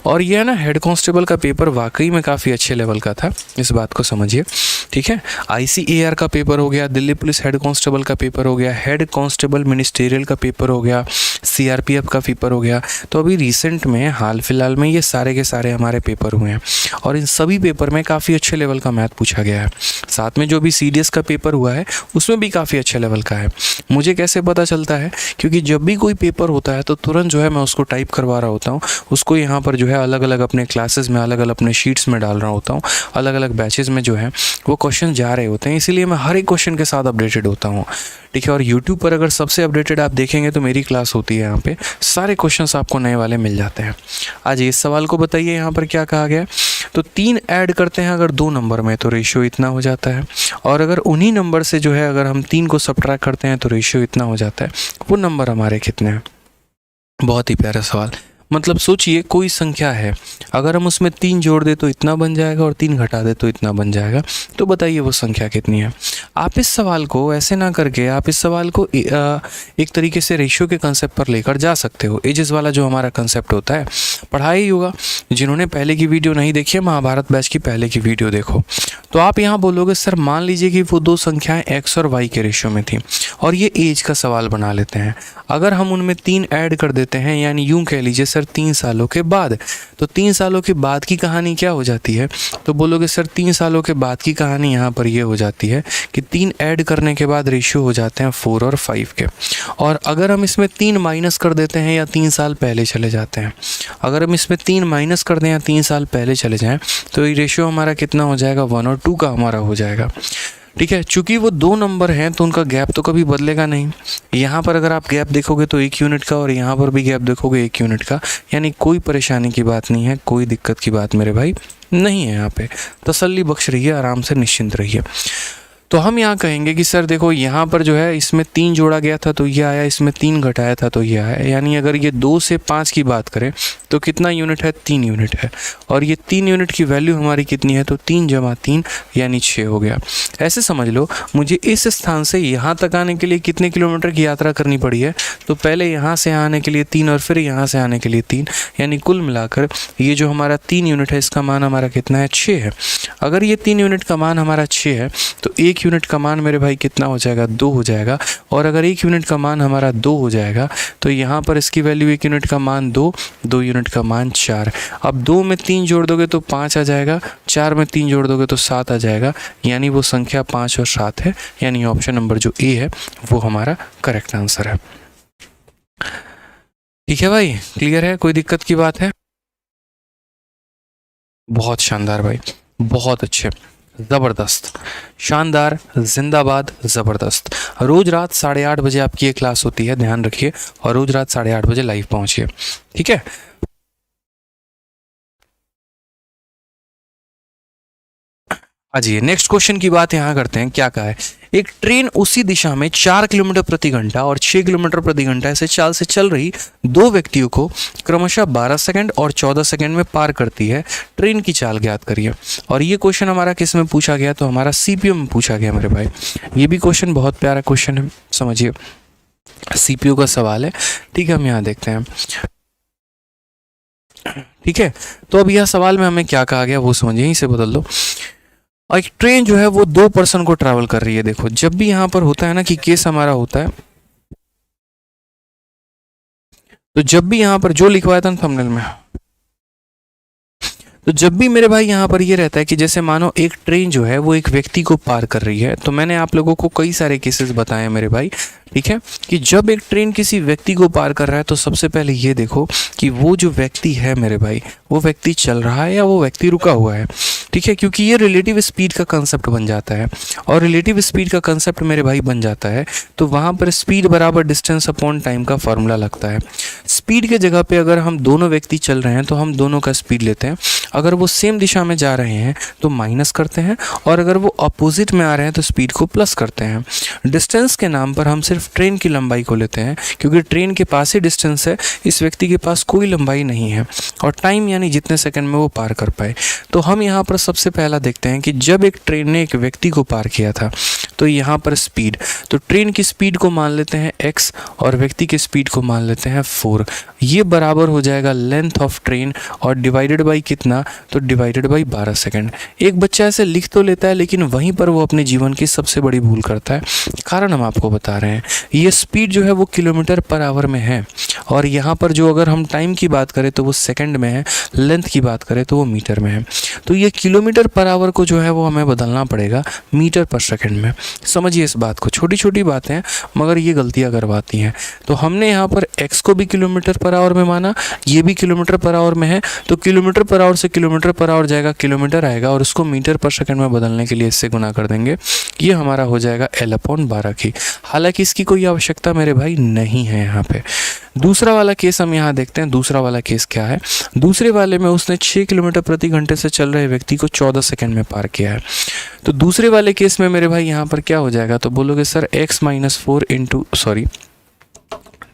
और ये है ना, हेड कांस्टेबल का पेपर वाकई में काफ़ी अच्छे लेवल का था, इस बात को समझिए, ठीक है। ICAR का पेपर हो गया, दिल्ली पुलिस हेड कांस्टेबल का पेपर हो गया, हेड कांस्टेबल मिनिस्टेरियल का पेपर हो गया, CRPF का पेपर हो गया। तो अभी रिसेंट में हाल फिलहाल में ये सारे के सारे हमारे पेपर हुए हैं, और इन सभी पेपर में काफ़ी अच्छे लेवल का मैथ पूछा गया है। साथ में जो भी CDS का पेपर हुआ है उसमें भी काफ़ी अच्छे लेवल का है। मुझे कैसे पता चलता है? क्योंकि जब भी कोई पेपर होता है तो तुरंत जो है मैं उसको टाइप करवा रहा होता हूँ, उसको यहाँ पर जो है अलग अलग अपने क्लासेस में, अलग अलग अपने शीट्स में डाल रहा होता हूँ, अलग अलग बैचेस में जो है वो क्वेश्चन जा रहे होते हैं, इसीलिए मैं हर एक क्वेश्चन के साथ अपडेटेड होता हूँ, ठीक है। और यूट्यूब पर अगर सबसे अपडेटेड आप देखेंगे तो मेरी क्लास होती है, यहाँ पे सारे क्वेश्चंस आपको नए वाले मिल जाते हैं। आज इस सवाल को बताइए यहाँ पर क्या कहा गया। तो 3 ऐड करते हैं अगर 2 नंबर में तो रेशियो इतना हो जाता है, और अगर उन्हीं नंबर से जो है अगर हम 3 को सब्ट्रैक्ट करते हैं तो रेशियो इतना हो जाता है। वो नंबर हमारे कितने हैं? बहुत ही प्यारा सवाल। मतलब सोचिए, कोई संख्या है, अगर हम उसमें 3 जोड़ दे तो इतना बन जाएगा और 3 घटा दे तो इतना बन जाएगा। तो बताइए वो संख्या कितनी है। आप इस सवाल को ऐसे ना करके आप इस सवाल को एक तरीके से रेशियो के कंसेप्ट पर लेकर जा सकते हो। एजेस वाला जो हमारा कंसेप्ट होता है, पढ़ाया ही होगा। जिन्होंने पहले की वीडियो नहीं देखी है, महाभारत बैच की पहले की वीडियो देखो। तो आप यहाँ बोलोगे सर मान लीजिए कि वो 2 संख्याएं x और y के रेशियो में थी, और ये एज का सवाल बना लेते हैं। अगर हम उनमें 3 ऐड कर देते हैं, यानी यूं कह लीजिए सर 3 सालों के बाद, तो 3 सालों के बाद की कहानी क्या हो जाती है? तो बोलोगे सर 3 सालों के बाद की कहानी यहाँ पर ये हो जाती है कि 3 ऐड करने के बाद रेशियो हो जाते हैं 4 और 5 के। और अगर हम इसमें 3 माइनस कर देते हैं या 3 साल पहले चले जाते हैं, अगर हम इसमें 3 माइनस कर दें या 3 साल पहले चले जाएं, तो ये रेशियो हमारा कितना हो जाएगा? 1 और 2 का हमारा हो जाएगा, ठीक है। चूंकि वो 2 नंबर हैं तो उनका गैप तो कभी बदलेगा नहीं। यहाँ पर अगर आप गैप देखोगे तो 1 यूनिट का, और यहाँ पर भी गैप देखोगे 1 यूनिट का, यानी कोई परेशानी की बात नहीं है, कोई दिक्कत की बात मेरे भाई नहीं है। यहाँ पे तसल्ली बख्श रहिए, आराम से निश्चिंत रहिए। तो हम यहाँ कहेंगे कि सर देखो यहाँ पर जो है इसमें 3 जोड़ा गया था तो ये आया, इसमें 3 घटाया था तो ये आया, यानी अगर ये 2 से 5 की बात करें तो कितना यूनिट है? 3 यूनिट है। और ये 3 यूनिट की वैल्यू हमारी कितनी है? तो 3 × 3 यानी 6 हो गया। ऐसे समझ लो, मुझे इस स्थान से यहाँ तक आने के लिए कितने किलोमीटर की यात्रा करनी पड़ी है? तो पहले यहाँ से आने के लिए 3 और फिर यहाँ से आने के लिए 3, यानी कुल मिलाकर ये जो हमारा 3 यूनिट है इसका मान हमारा कितना है? 6 है। अगर ये 3 यूनिट का मान हमारा 6 है तो 1 यूनिट का मान मेरे भाई कितना हो जाएगा? 2 हो जाएगा। और अगर 1 यूनिट का मान हमारा 2 हो जाएगा तो यहाँ पर इसकी वैल्यू 1 यूनिट का मान 2, 2 यूनिट का मान 4। अब 2 में 3 जोड़ दोगे तो 5 आ जाएगा, 4 में 3 जोड़ दोगे तो 7 आ जाएगा, यानी वो संख्या 5 और 7 है। यानी ऑप्शन नंबर जो ए है वो हमारा करेक्ट आंसर है। ठीक है भाई, क्लियर है? कोई दिक्कत की बात है? बहुत शानदार भाई, बहुत अच्छे, ज़बरदस्त, शानदार, जिंदाबाद, ज़बरदस्त। रोज़ रात 8:30 बजे आपकी ये क्लास होती है, ध्यान रखिए, और रोज़ रात 8:30 बजे लाइव पहुंचिए, ठीक है। आइए नेक्स्ट क्वेश्चन की बात यहाँ करते हैं। क्या कहा है? एक ट्रेन उसी दिशा में 4 किलोमीटर प्रति घंटा और 6 किलोमीटर प्रति घंटा ऐसे चाल से चल रही 2 व्यक्तियों को क्रमशः 12 सेकंड और 14 सेकंड में पार करती है। ट्रेन की चाल ज्ञात करिए। और ये क्वेश्चन हमारा किस में पूछा गया? तो हमारा सीपीयू में पूछा गया मेरे भाई। ये भी क्वेश्चन बहुत प्यारा क्वेश्चन है, समझिए, सीपीयू का सवाल है, ठीक है। हम यहाँ देखते हैं, ठीक है। तो अब यह सवाल में हमें क्या कहा गया वो समझिए, यहीं से बदल दो। और एक ट्रेन जो है वो 2 पर्सन को ट्रैवल कर रही है। देखो जब भी यहाँ पर होता है ना कि केस हमारा होता है, तो जब भी यहाँ पर जो लिखवाया था थंबनेल में, तो जब भी मेरे भाई यहाँ पर ये रहता है कि जैसे मानो एक ट्रेन जो है वो एक व्यक्ति को पार कर रही है, तो मैंने आप लोगों को कई सारे केसेस बताए हैं मेरे भाई, ठीक है, कि जब एक ट्रेन किसी व्यक्ति को पार कर रहा है तो सबसे पहले ये देखो कि वो जो व्यक्ति है मेरे भाई, वो व्यक्ति चल रहा है या वो व्यक्ति रुका हुआ है, ठीक है, क्योंकि ये रिलेटिव स्पीड का कंसेप्ट बन जाता है। और रिलेटिव स्पीड का कंसेप्ट मेरे भाई बन जाता है तो वहाँ पर स्पीड बराबर डिस्टेंस अपॉन टाइम का फॉर्मूला लगता है। स्पीड के जगह पे अगर हम दोनों व्यक्ति चल रहे हैं तो हम दोनों का स्पीड लेते हैं, अगर वो सेम दिशा में जा रहे हैं तो माइनस करते हैं, और अगर वो अपोजिट में आ रहे हैं तो स्पीड को प्लस करते हैं। डिस्टेंस के नाम पर हम सिर्फ ट्रेन की लंबाई को लेते हैं, क्योंकि ट्रेन के पास ही डिस्टेंस है, इस व्यक्ति के पास कोई लंबाई नहीं है। और टाइम यानी जितने सेकंड में वो पार कर पाए। तो हम यहाँ पर सबसे पहला देखते हैं कि जब एक ट्रेन ने एक व्यक्ति को पार किया था तो यहाँ पर स्पीड, तो ट्रेन की स्पीड को मान लेते हैं x और व्यक्ति की स्पीड को मान लेते हैं 4। ये बराबर हो जाएगा लेंथ ऑफ ट्रेन, और डिवाइडेड बाई कितना, तो डिवाइडेड बाई 12 सेकंड। एक बच्चा ऐसे लिख तो लेता है लेकिन वहीं पर वो अपने जीवन की सबसे बड़ी भूल करता है। कारण हम आपको बता रहे हैं, ये स्पीड जो है वो किलोमीटर पर आवर में है, और यहाँ पर जो अगर हम टाइम की बात करें तो वो सेकंड में है, लेंथ की बात करें तो वो मीटर में है। तो ये किलोमीटर पर आवर को जो है वो हमें बदलना पड़ेगा मीटर पर सेकंड में। समझिए इस बात को, छोटी छोटी बातें हैं मगर ये गलतियां करवाती हैं। तो हमने यहाँ पर x को भी किलोमीटर पर आवर में माना, ये भी किलोमीटर पर आवर में है, तो किलोमीटर पर आवर से किलोमीटर पर आवर जाएगा, किलोमीटर आएगा, और उसको मीटर पर सेकंड में बदलने के लिए इससे गुना कर देंगे। ये हमारा हो जाएगा L/12 की। हालांकि इसकी कोई आवश्यकता मेरे भाई नहीं है यहाँ पे। दूसरा वाला केस हम यहाँ देखते हैं। दूसरा वाला केस क्या है, दूसरे वाले में उसने 6 किलोमीटर प्रति घंटे से चल रहे व्यक्ति को 14 सेकंड में पार किया है। तो दूसरे वाले केस में मेरे भाई यहाँ पर क्या हो जाएगा, तो बोलोगे सर x-4 इंटू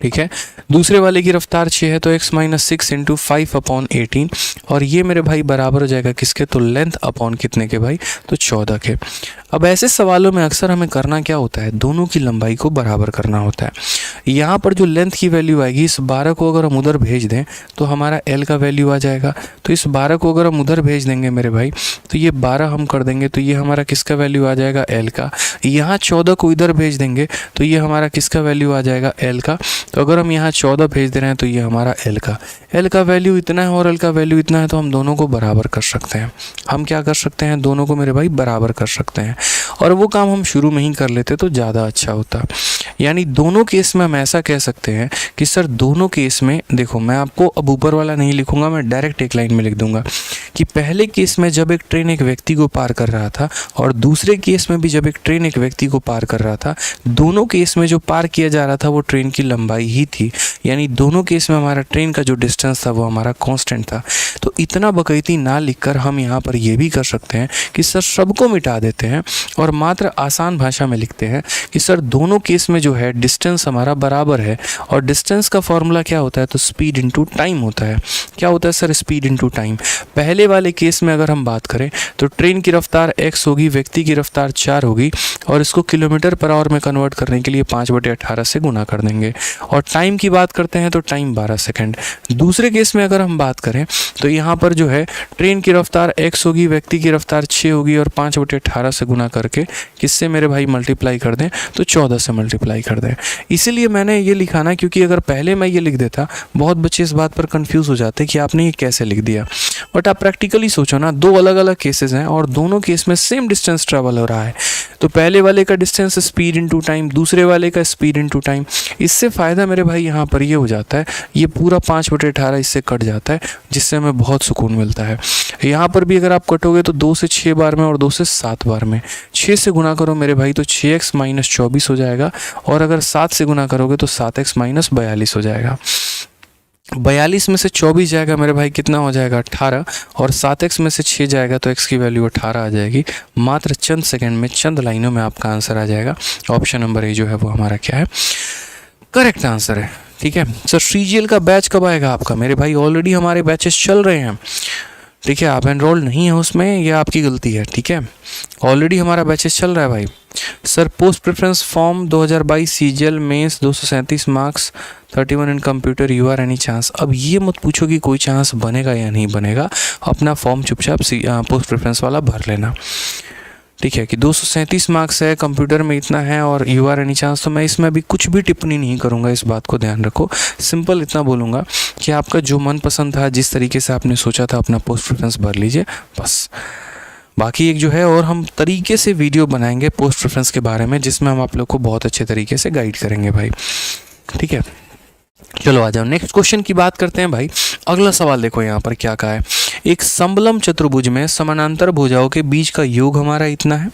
ठीक है, दूसरे वाले की रफ्तार 6 है तो x-6 इंटू 5/18, और ये मेरे भाई बराबर हो जाएगा किसके, तो लेंथ अपॉन कितने के भाई, तो 14 के। अब ऐसे सवालों में अक्सर हमें करना क्या होता है, दोनों की लंबाई को बराबर करना होता है। यहाँ पर जो लेंथ की वैल्यू आएगी, इस 12 को अगर हम उधर भेज दें तो हमारा L का वैल्यू आ जाएगा। तो इस 12 को अगर हम उधर भेज देंगे मेरे भाई, तो ये 12 हम कर देंगे तो ये हमारा किसका वैल्यू आ जाएगा, L का। यहाँ 14 को इधर भेज देंगे तो ये हमारा किसका वैल्यू आ जाएगा, L का। तो अगर हम यहाँ 14 भेज दे रहे हैं तो ये हमारा L का वैल्यू इतना है और L का वैल्यू इतना है, तो हम दोनों को बराबर कर सकते हैं। हम क्या कर सकते हैं, दोनों को मेरे भाई बराबर कर सकते हैं, और वो काम हम शुरू में ही कर लेते तो ज़्यादा अच्छा होता। यानी दोनों केस में हम ऐसा कह सकते हैं कि सर दोनों केस में देखो, मैं आपको अब ऊपर वाला नहीं लिखूंगा, मैं डायरेक्ट एक लाइन में लिख दूंगा कि पहले केस में जब एक ट्रेन एक व्यक्ति को पार कर रहा था, और दूसरे केस में भी जब एक ट्रेन एक व्यक्ति को पार कर रहा था, दोनों केस में जो पार किया जा रहा था वो ट्रेन की लंबाई ही थी। यानी दोनों केस में हमारा ट्रेन का जो डिस्टेंस था वो हमारा कांस्टेंट था। तो इतना बकैती ना लिखकर हम यहाँ पर ये भी कर सकते हैं कि सर सबको मिटा देते हैं और मात्र आसान भाषा में लिखते हैं कि सर दोनों केस में जो है डिस्टेंस हमारा बराबर है, और डिस्टेंस का फॉर्मूला क्या होता है, तो स्पीड इनटू टाइम होता है। क्या होता है सर, स्पीड इनटू टाइम। पहले वाले केस में अगर हम बात करें तो ट्रेन की रफ्तार x होगी, व्यक्ति की रफ्तार 4 होगी, और इसको किलोमीटर पर आवर में कन्वर्ट करने के लिए 5/18 से गुना कर देंगे। और टाइम की बात करते हैं तो टाइम 12 सेकंड। दूसरे केस में अगर हम बात करें तो यहाँ पर जो है ट्रेन की रफ्तार x होगी, व्यक्ति की रफ्तार 6 होगी, और 5/18 से गुना करके किससे मेरे भाई मल्टीप्लाई कर दें, तो 14 से मल्टीप्लाई कर दें। इसीलिए मैंने ये लिखा ना, क्योंकि अगर पहले मैं ये लिख देता, बहुत बच्चे इस बात पर कंफ्यूज हो जाते कि आपने ये कैसे लिख दिया। बट आप प्रैक्टिकली सोचो ना, दो अलग अलग केसेस हैं और दोनों केस में सेम डिस्टेंस ट्रेवल हो रहा है। तो पहले वाले का डिस्टेंस स्पीड इनटू टाइम, दूसरे वाले का स्पीड इनटू टाइम। इससे फ़ायदा मेरे भाई यहाँ पर ये हो जाता है, ये पूरा 5/18 इससे कट जाता है, जिससे हमें बहुत सुकून मिलता है। यहाँ पर भी अगर आप कटोगे तो 2 से 6 बार में और 2 से 7 बार में। 6 से गुना करो मेरे भाई तो 6x - 24 हो जाएगा, और अगर 7 से गुना करोगे तो 7x - 42 हो जाएगा। 42 में से 24 जाएगा मेरे भाई, कितना हो जाएगा 18, और 7x में से 6 जाएगा तो x की वैल्यू 18 आ जाएगी। मात्र चंद सेकंड में, चंद लाइनों में आपका आंसर आ जाएगा। ऑप्शन नंबर ए जो है वो हमारा क्या है, करेक्ट आंसर है। ठीक है सर, CGL का बैच कब आएगा आपका? मेरे भाई ऑलरेडी हमारे बैचेस चल रहे हैं, ठीक है, आप एनरोल नहीं है उसमें, यह आपकी गलती है। ठीक है, ऑलरेडी हमारा बैचेस चल रहा है भाई। Sir post preference form 2022 CGL mains 237 marks 31 in computer, you are any chance. अब ये मत पूछो कि कोई चांस बनेगा या नहीं बनेगा, अपना फॉर्म चुपचाप पोस्ट प्रेफरेंस वाला भर लेना। ठीक है, कि 237 मार्क्स है, कंप्यूटर में इतना है और यू आर एनी चांस, तो मैं इसमें अभी कुछ भी टिप्पणी नहीं करूँगा, इस बात को ध्यान रखो। सिंपल इतना बोलूँगा कि आपका जो मन पसंद था, जिस तरीके से आपने सोचा था, अपना पोस्ट प्रेफरेंस भर लीजिए बस। बाकी एक जो है और हम तरीके से वीडियो बनाएंगे पोस्ट प्रेफरेंस के बारे में, जिसमें हम आप लोग को बहुत अच्छे तरीके से गाइड करेंगे भाई, ठीक है। चलो आ जाओ, नेक्स्ट क्वेश्चन की बात करते हैं भाई। अगला सवाल देखो यहाँ पर क्या कहा है। एक समलम चतुर्भुज में समानांतर भुजाओं के बीच का योग हमारा इतना है,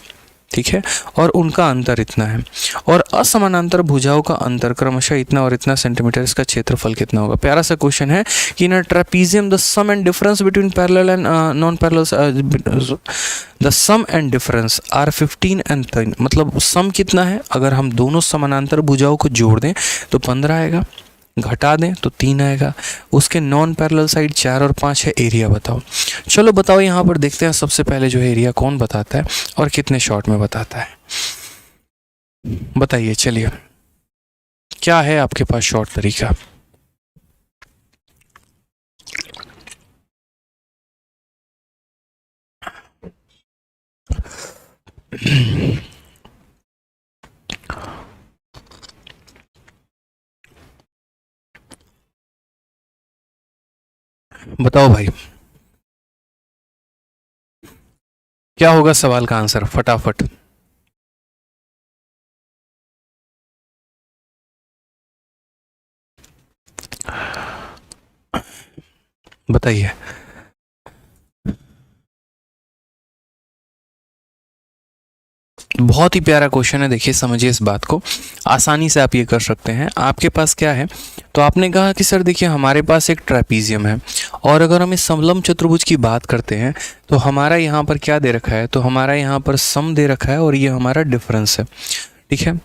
ठीक है, और उनका अंतर इतना है, और असमानांतर भुजाओं का अंतर क्रमशः इतना और इतना सेंटीमीटर, इसका क्षेत्रफल कितना होगा। प्यारा सा क्वेश्चन है कि in trapezium the sum and difference between parallel and non parallel, the sum and difference are 15 and 10, मतलब सम कितना है, अगर हम दोनों समानांतर भुजाओं को जोड़ दें तो 15 आएगा, घटा दें तो 3 आएगा, उसके नॉन पैरेलल साइड 4 और 5 है। एरिया बताओ। चलो बताओ, यहाँ पर देखते हैं सबसे पहले जो है एरिया कौन बताता है और कितने शॉर्ट में बताता है, बताइए। चलिए, क्या है आपके पास शॉर्ट तरीका? बताओ भाई, क्या होगा सवाल का आंसर फटाफट। बताइए। बहुत ही प्यारा क्वेश्चन है, देखिए समझिए इस बात को, आसानी से आप ये कर सकते हैं। आपके पास क्या है, तो आपने कहा कि सर देखिए हमारे पास एक ट्रेपीजियम है, और अगर हम इस समलम चतुर्भुज की बात करते हैं तो हमारा यहाँ पर क्या दे रखा है, तो हमारा यहाँ पर सम दे रखा है और ये हमारा डिफरेंस है, ठीक है।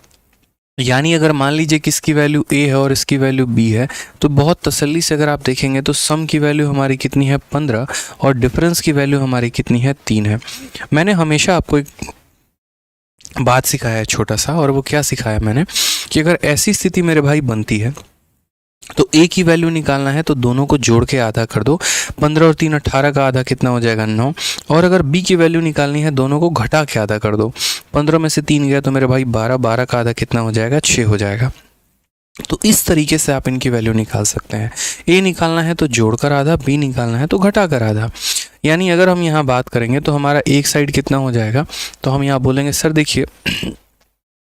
यानी अगर मान लीजिए कि इसकी वैल्यू a है और इसकी वैल्यू b है, तो बहुत तसल्ली से अगर आप देखेंगे तो सम की वैल्यू हमारी कितनी है 15 और डिफरेंस की वैल्यू हमारी कितनी है 3 है। मैंने हमेशा आपको एक बात सिखाया है छोटा सा, और वो क्या सिखाया मैंने कि अगर ऐसी स्थिति मेरे भाई बनती है तो a की वैल्यू निकालना है तो दोनों को जोड़ के आधा कर दो, 15 और 3 18 का आधा कितना हो जाएगा 9, और अगर b की वैल्यू निकालनी है दोनों को घटा के आधा कर दो, 15 में से 3 गया तो मेरे भाई 12, 12 का आधा कितना हो जाएगा 6 हो जाएगा। तो इस तरीके से आप इनकी वैल्यू निकाल सकते हैं। a निकालना है तो जोड़कर आधा, b निकालना है तो घटा कर आधा। यानी अगर हम यहाँ बात करेंगे तो हमारा एक साइड कितना हो जाएगा, तो हम यहाँ बोलेंगे सर देखिए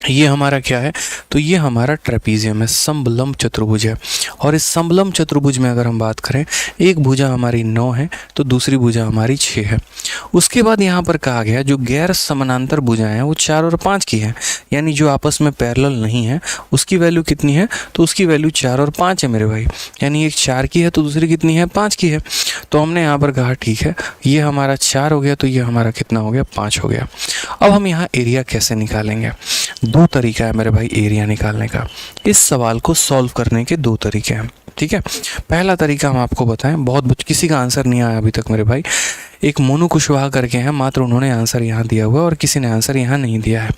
ये हमारा क्या है, तो ये हमारा ट्रेपीजियम है, समलंब चतुर्भुज है। और इस समलंब चतुर्भुज में अगर हम बात करें, एक भुजा हमारी 9 है तो दूसरी भुजा हमारी 6 है। उसके बाद यहाँ पर कहा गया जो गैर समानांतर भुजाएं हैं वो 4 और 5 की है, यानी जो आपस में पैरेलल नहीं है उसकी वैल्यू कितनी है, तो उसकी वैल्यू 4 और 5 है मेरे भाई। यानी एक 4 की है तो दूसरी कितनी है 5 की है। तो हमने यहाँ पर कहा ठीक है, ये हमारा 4 हो गया तो ये हमारा कितना हो गया 5 हो गया। अब हम यहाँ एरिया कैसे निकालेंगे, दो तरीका है मेरे भाई एरिया निकालने का। इस सवाल को सॉल्व करने के दो तरीके हैं, ठीक है। पहला तरीका हम आपको बताएं, बहुत किसी का आंसर नहीं आया अभी तक मेरे भाई, एक मोनू कुशवाहा करके हैं, मात्र उन्होंने आंसर यहाँ दिया हुआ है और किसी ने आंसर यहाँ नहीं दिया है।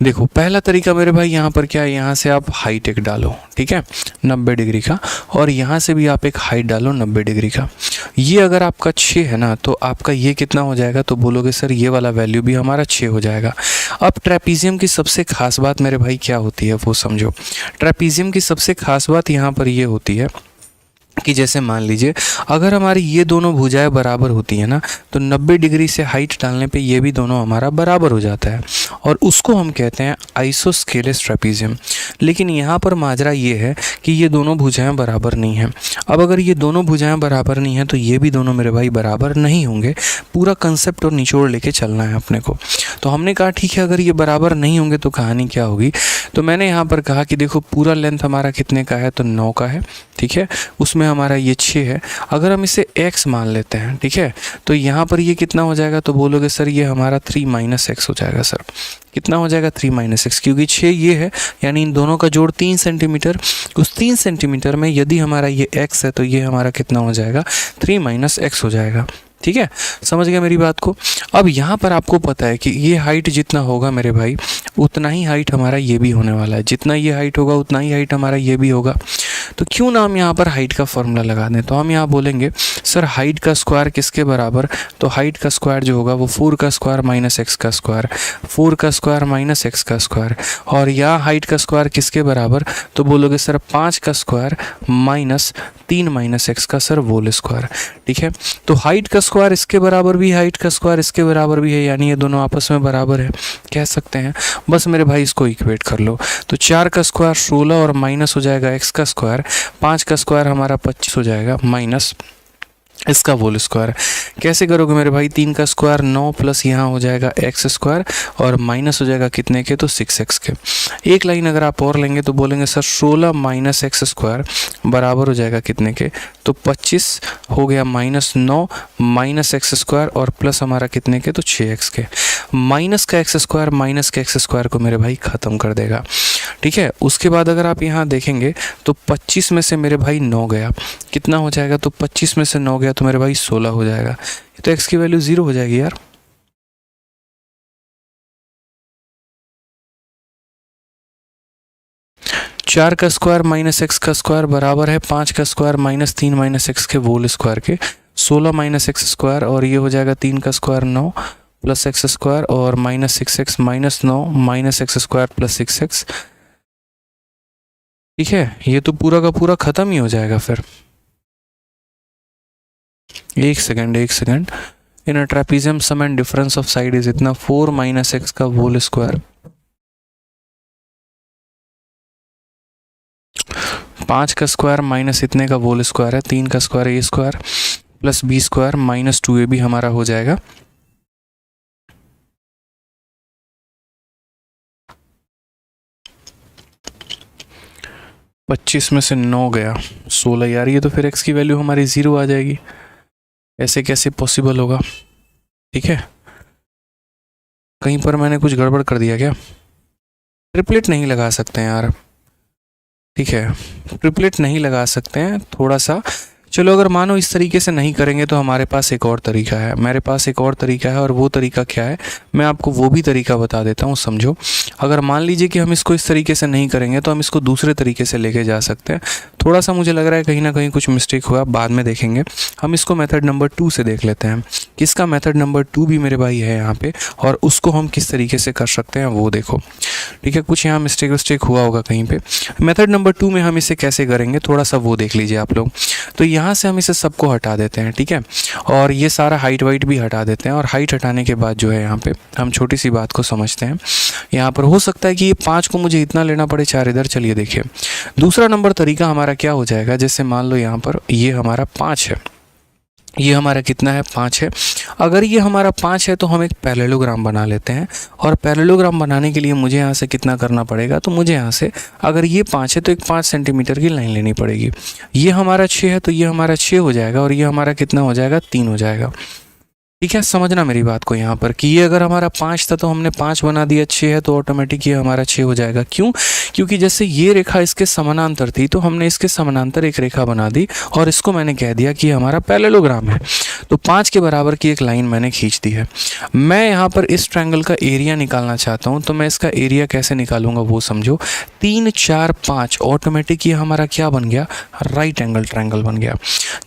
देखो पहला तरीका मेरे भाई यहाँ पर क्या है, यहाँ से आप हाइट एक डालो, ठीक है 90 डिग्री का, और यहाँ से भी आप एक हाइट डालो 90 डिग्री का। ये अगर आपका 6 है ना, तो आपका ये कितना हो जाएगा, तो बोलोगे सर ये वाला वैल्यू भी हमारा 6 हो जाएगा। अब ट्रेपीजियम की सबसे खास बात मेरे भाई क्या होती है वो समझो। ट्रेपीजियम की सबसे खास बात यहाँ पर ये होती है कि जैसे मान लीजिए अगर हमारी ये दोनों भुजाएं बराबर होती है ना, तो 90 डिग्री से हाइट डालने पे ये भी दोनों हमारा बराबर हो जाता है, और उसको हम कहते हैं आइसोस्केलेस ट्रेपीजियम। लेकिन यहाँ पर माजरा ये है कि ये दोनों भुजाएं बराबर नहीं हैं। अब अगर ये दोनों भुजाएं बराबर नहीं हैं तो ये भी दोनों मेरे भाई बराबर नहीं होंगे। पूरा कंसेप्ट और निचोड़ लेके चलना है अपने को। तो हमने कहा ठीक है, अगर ये बराबर नहीं होंगे तो कहानी क्या होगी। तो मैंने यहाँ पर कहा कि देखो पूरा लेंथ हमारा कितने का है, तो 9 का है, ठीक है। उसमें हमारा ये 6 है, अगर हम इसे x मान लेते हैं, ठीक है, तो यहाँ पर ये कितना हो जाएगा, तो बोलोगे सर ये हमारा 3 - x हो जाएगा। सर कितना हो जाएगा 3 - x, क्योंकि 6 ये है, यानी इन दोनों का जोड़ 3 सेंटीमीटर। उस 3 सेंटीमीटर में यदि हमारा ये x है तो ये हमारा कितना हो जाएगा 3 - x हो जाएगा, ठीक है। समझ गया मेरी बात को। अब यहाँ पर आपको पता है कि ये हाइट जितना होगा मेरे भाई उतना ही हाइट हमारा ये भी होने वाला है, जितना ये हाइट होगा उतना ही हाइट हमारा ये भी होगा। तो क्यों ना हम यहाँ पर हाइट का फॉर्मूला लगा दें। तो हम यहाँ बोलेंगे सर हाइट का स्क्वायर किसके बराबर, तो हाइट का स्क्वायर जो होगा वो 4 का स्क्वायर माइनस एक्स का स्क्वायर, 4 का स्क्वायर माइनस एक्स का स्क्वायर। और यहाँ हाइट का स्क्वायर किसके बराबर, तो बोलोगे सर 5 का स्क्वायर माइनस 3 माइनस एक्स का सर होल स्क्वायर। ठीक है, तो हाइट का स्क्वायर इसके बराबर भी, हाइट का स्क्वायर इसके बराबर भी है, यानी ये दोनों आपस में बराबर है कह सकते हैं। बस मेरे भाई इसको इक्वेट कर लो। तो 4 का स्क्वायर 16 और माइनस हो जाएगा एक्स का स्क्वायर, 5 का स्क्वायर हमारा 25 हो जाएगा माइनस इसका होल स्क्वायर। कैसे करोगे मेरे भाई, 3 का स्क्वायर 9 प्लस यहाँ हो जाएगा एक्स स्क्वायर और माइनस हो जाएगा कितने के, तो 6x के। एक लाइन अगर आप और लेंगे तो बोलेंगे सर 16 माइनस एक्स स्क्वायर बराबर हो जाएगा कितने के, तो 25 हो गया माइनस 9 माइनस एक्स स्क्वायर और प्लस हमारा कितने के, तो 6x के। माइनस का एक्स स्क्वायर माइनस के एक्स स्क्वायर को मेरे भाई ख़त्म कर देगा। ठीक है, उसके बाद अगर आप यहाँ देखेंगे तो 25 में से मेरे भाई 9 गया, कितना हो जाएगा, तो 25 में से 9 गया तो मेरे भाई 16 हो जाएगा। तो x की वैल्यू 0 हो जाएगी यार। चार का स्क्वायर माइनस एक्स का स्क्वायर बराबर है 5 का स्क्वायर माइनस 3 माइनस एक्स के होल स्क्वायर के, 16 माइनस एक्स स्क्वायर और ये हो जाएगा 3 का स्क्वायर 9 प्लस एक्स स्क्वायर और minus 6x minus 9 minus x square plus 6x। ठीक है, ये तो पूरा का पूरा खत्म ही हो जाएगा फिर। एक second in a trapezium sum and difference of side is इतना 4 माइनस एक्स का होल स्क्वायर, 5 का स्क्वायर माइनस इतने का होल स्क्वायर है, 3 का square A square plus B square minus 2ab हमारा हो जाएगा। पच्चीस में से 9 गया 16 यार, ये तो फिर x की वैल्यू हमारी 0 आ जाएगी। ऐसे कैसे पॉसिबल होगा। ठीक है, कहीं पर मैंने कुछ गड़बड़ कर दिया क्या। ट्रिपलेट नहीं लगा सकते हैं यार। ठीक है, ट्रिपलेट नहीं लगा सकते हैं थोड़ा सा। चलो अगर मानो इस तरीके से नहीं करेंगे तो हमारे पास एक और तरीका है, मेरे पास एक और तरीका है। और वो तरीका क्या है, मैं आपको वो भी तरीका बता देता हूँ, समझो। अगर मान लीजिए कि हम इसको इस तरीके से नहीं करेंगे तो हम इसको दूसरे तरीके से लेके जा सकते हैं। थोड़ा सा मुझे लग रहा है कहीं ना कहीं कुछ मिस्टेक हुआ, बाद में देखेंगे। हम इसको मेथड नंबर 2 से देख लेते हैं। किसका मेथड नंबर 2 भी मेरे भाई है यहाँ पे, और उसको हम किस तरीके से कर सकते हैं वो देखो। ठीक है, कुछ यहाँ मिस्टेक हुआ होगा कहीं पे। मेथड नंबर 2 में हम इसे कैसे करेंगे थोड़ा सा वो देख लीजिए आप लोग। तो यहाँ से हम इसे सबको हटा देते हैं, ठीक है, और ये सारा हाइट वाइट भी हटा देते हैं। और हाइट हटाने के बाद जो है यहाँ पे हम छोटी सी बात को समझते हैं। यहाँ पर हो सकता है कि ये 5 को मुझे इतना लेना पड़े, 4 इधर। चलिए देखिए, दूसरा नंबर तरीका हमारा क्या हो जाएगा। जैसे मान लो यहाँ पर ये हमारा 5 है, ये हमारा कितना है, 5 है। अगर ये हमारा 5 है तो हम एक पैरेललोग्राम बना लेते हैं। और पैरेललोग्राम बनाने के लिए मुझे यहाँ से कितना करना पड़ेगा, तो मुझे यहाँ से अगर ये 5 है तो एक 5 सेंटीमीटर की लाइन लेनी पड़ेगी। ये हमारा 6 है तो ये हमारा 6 हो जाएगा, और ये हमारा कितना हो जाएगा, 3 हो जाएगा। ठीक है, समझना मेरी बात को यहाँ पर कि ये अगर हमारा 5 था तो हमने 5 बना दिया, 6 है तो ऑटोमेटिक ये हमारा 6 हो जाएगा। क्यों, क्योंकि जैसे ये रेखा इसके समानांतर थी तो हमने इसके समानांतर एक रेखा बना दी और इसको मैंने कह दिया कि ये हमारा पैरेललोग्राम है। तो 5 के बराबर की एक लाइन मैंने खींच दी है। मैं यहाँ पर इस ट्रायंगल का एरिया निकालना चाहता हूँ, तो मैं इसका एरिया कैसे निकालूंगा वो समझो। 3 4 5 ऑटोमेटिक ये हमारा क्या बन गया, राइट एंगल ट्रायंगल बन गया।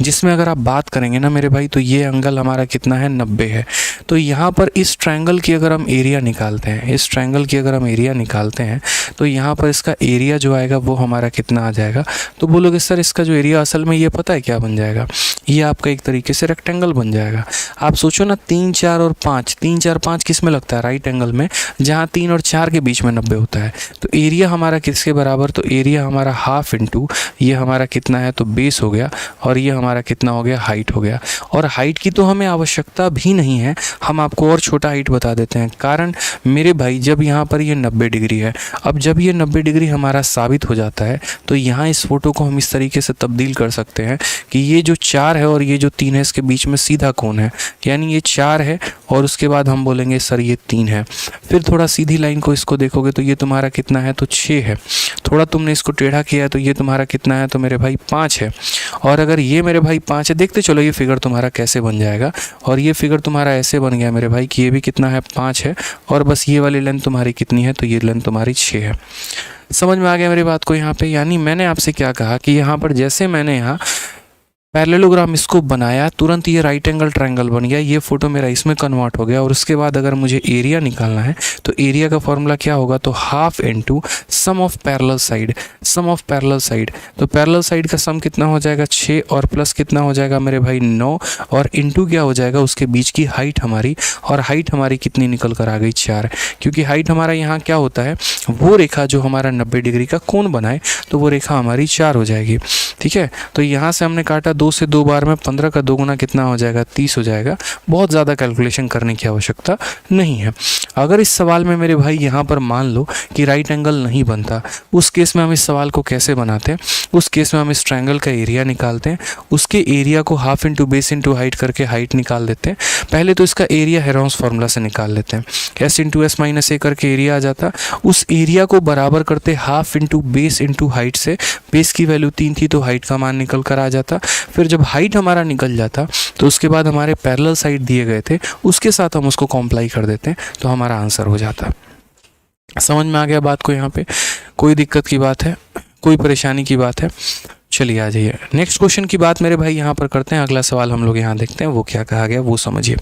जिसमें अगर आप बात करेंगे ना मेरे भाई, तो ये एंगल हमारा कितना है, 90 है। तो यहाँ पर इस ट्रायंगल की अगर हम एरिया निकालते हैं, इस ट्रायंगल की अगर हम एरिया निकालते हैं तो यहाँ पर इसका एरिया जो आएगा वो हमारा कितना आ जाएगा। तो बोलोगे सर इसका जो एरिया असल में ये पता है क्या बन जाएगा, ये आपका एक तरीके से रेक्टेंगल बन जाएगा। आप सोचो ना, 3 4 और 5, 3 4 5 किस में लगता है, राइट एंगल में, जहाँ 3 और 4 के बीच में 90 होता है। तो एरिया हमारा किसके बराबर, तो एरिया हमारा हाफ इंटू ये हमारा कितना है, तो बेस हो गया, और ये हमारा कितना हो गया, हाइट हो गया। और हाइट की तो हमें आवश्यकता भी नहीं है, हम आपको और छोटा हाइट बता देते हैं। कारण मेरे भाई जब यहाँ पर ये 90 डिग्री है, अब जब ये 90 डिग्री हमारा साबित हो जाता है तो यहाँ इस फोटो को हम इस तरीके से तब्दील कर सकते हैं कि ये जो 4 है और ये जो 3 है इसके बीच में सीधा कोण है, यानी ये 4 है और उसके बाद हम बोलेंगे सर ये 3 है। फिर थोड़ा सीधी लाइन को इसको देखोगे तो ये तुम्हारा कितना है, तो 6 है। थोड़ा तुमने इसको टेढ़ा किया है तो ये तुम्हारा कितना है, तो मेरे भाई 5 है। और अगर ये मेरे भाई 5 है, देखते चलो ये फिगर तुम्हारा कैसे बन जाएगा। और ये फिगर तुम्हारा ऐसे बन गया मेरे भाई कि ये भी कितना है, 5 है, और बस ये वाली लेंथ तुम्हारी कितनी है, तो ये लेंथ तुम्हारी 6 है। समझ में आ गया मेरी बात को यहाँ पे? यानी मैंने आपसे क्या कहा कि यहाँ पर जैसे मैंने यहाँ पैरेललोग्राम इसको बनाया, तुरंत ये राइट एंगल ट्रायंगल बन गया, ये फोटो मेरा इसमें कन्वर्ट हो गया। और उसके बाद अगर मुझे एरिया निकालना है तो एरिया का फॉर्मूला क्या होगा, तो half into sum of parallel side, sum of parallel side. तो पैरेलल साइड का सम कितना हो जाएगा, 6, और प्लस कितना हो जाएगा मेरे भाई 9, और इनटू क्या हो जाएगा उसके बीच की हाइट हमारी, और हाइट हमारी कितनी निकल कर आ गई, 4। क्योंकि हाइट हमारा यहाँ क्या होता है, वो रेखा जो हमारा 90 डिग्री का कोण बनाए तो वो रेखा हमारी 4 हो जाएगी। ठीक है, तो यहाँ से हमने काटा 2 से 2 बार में, 15 का 2 गुना कितना हो जाएगा, 30 हो जाएगा। बहुत ज़्यादा कैलकुलेशन करने की आवश्यकता नहीं है। अगर इस सवाल में मेरे भाई यहाँ पर मान लो कि राइट एंगल नहीं बनता, उस केस में हम इस सवाल को कैसे बनाते हैं, उस केस में हम इस ट्रायंगल का एरिया निकालते हैं, उसके एरिया को half into base into height करके हाइट निकाल देते हैं। पहले तो इसका एरिया हेरोन्स फार्मूला से निकाल लेते हैं, एस इंटू एस माइनस ए करके एरिया आ जाता। उस एरिया को बराबर करते half into base into height से, बेस की वैल्यू 3 थी तो हाइट का मान निकल कर आ जाता। फिर जब हाइट हमारा निकल जाता तो उसके बाद हमारे पैरेलल साइड दिए गए थे, उसके साथ हम उसको कॉम्प्लाई कर देते हैं तो हमारा आंसर हो जाता। समझ में आ गया बात को? यहाँ पे कोई दिक्कत की बात है, कोई परेशानी की बात है? चलिए आ जाइए नेक्स्ट क्वेश्चन की बात मेरे भाई यहाँ पर करते हैं। अगला सवाल हम लोग यहाँ देखते हैं वो क्या कहा गया वो समझिए।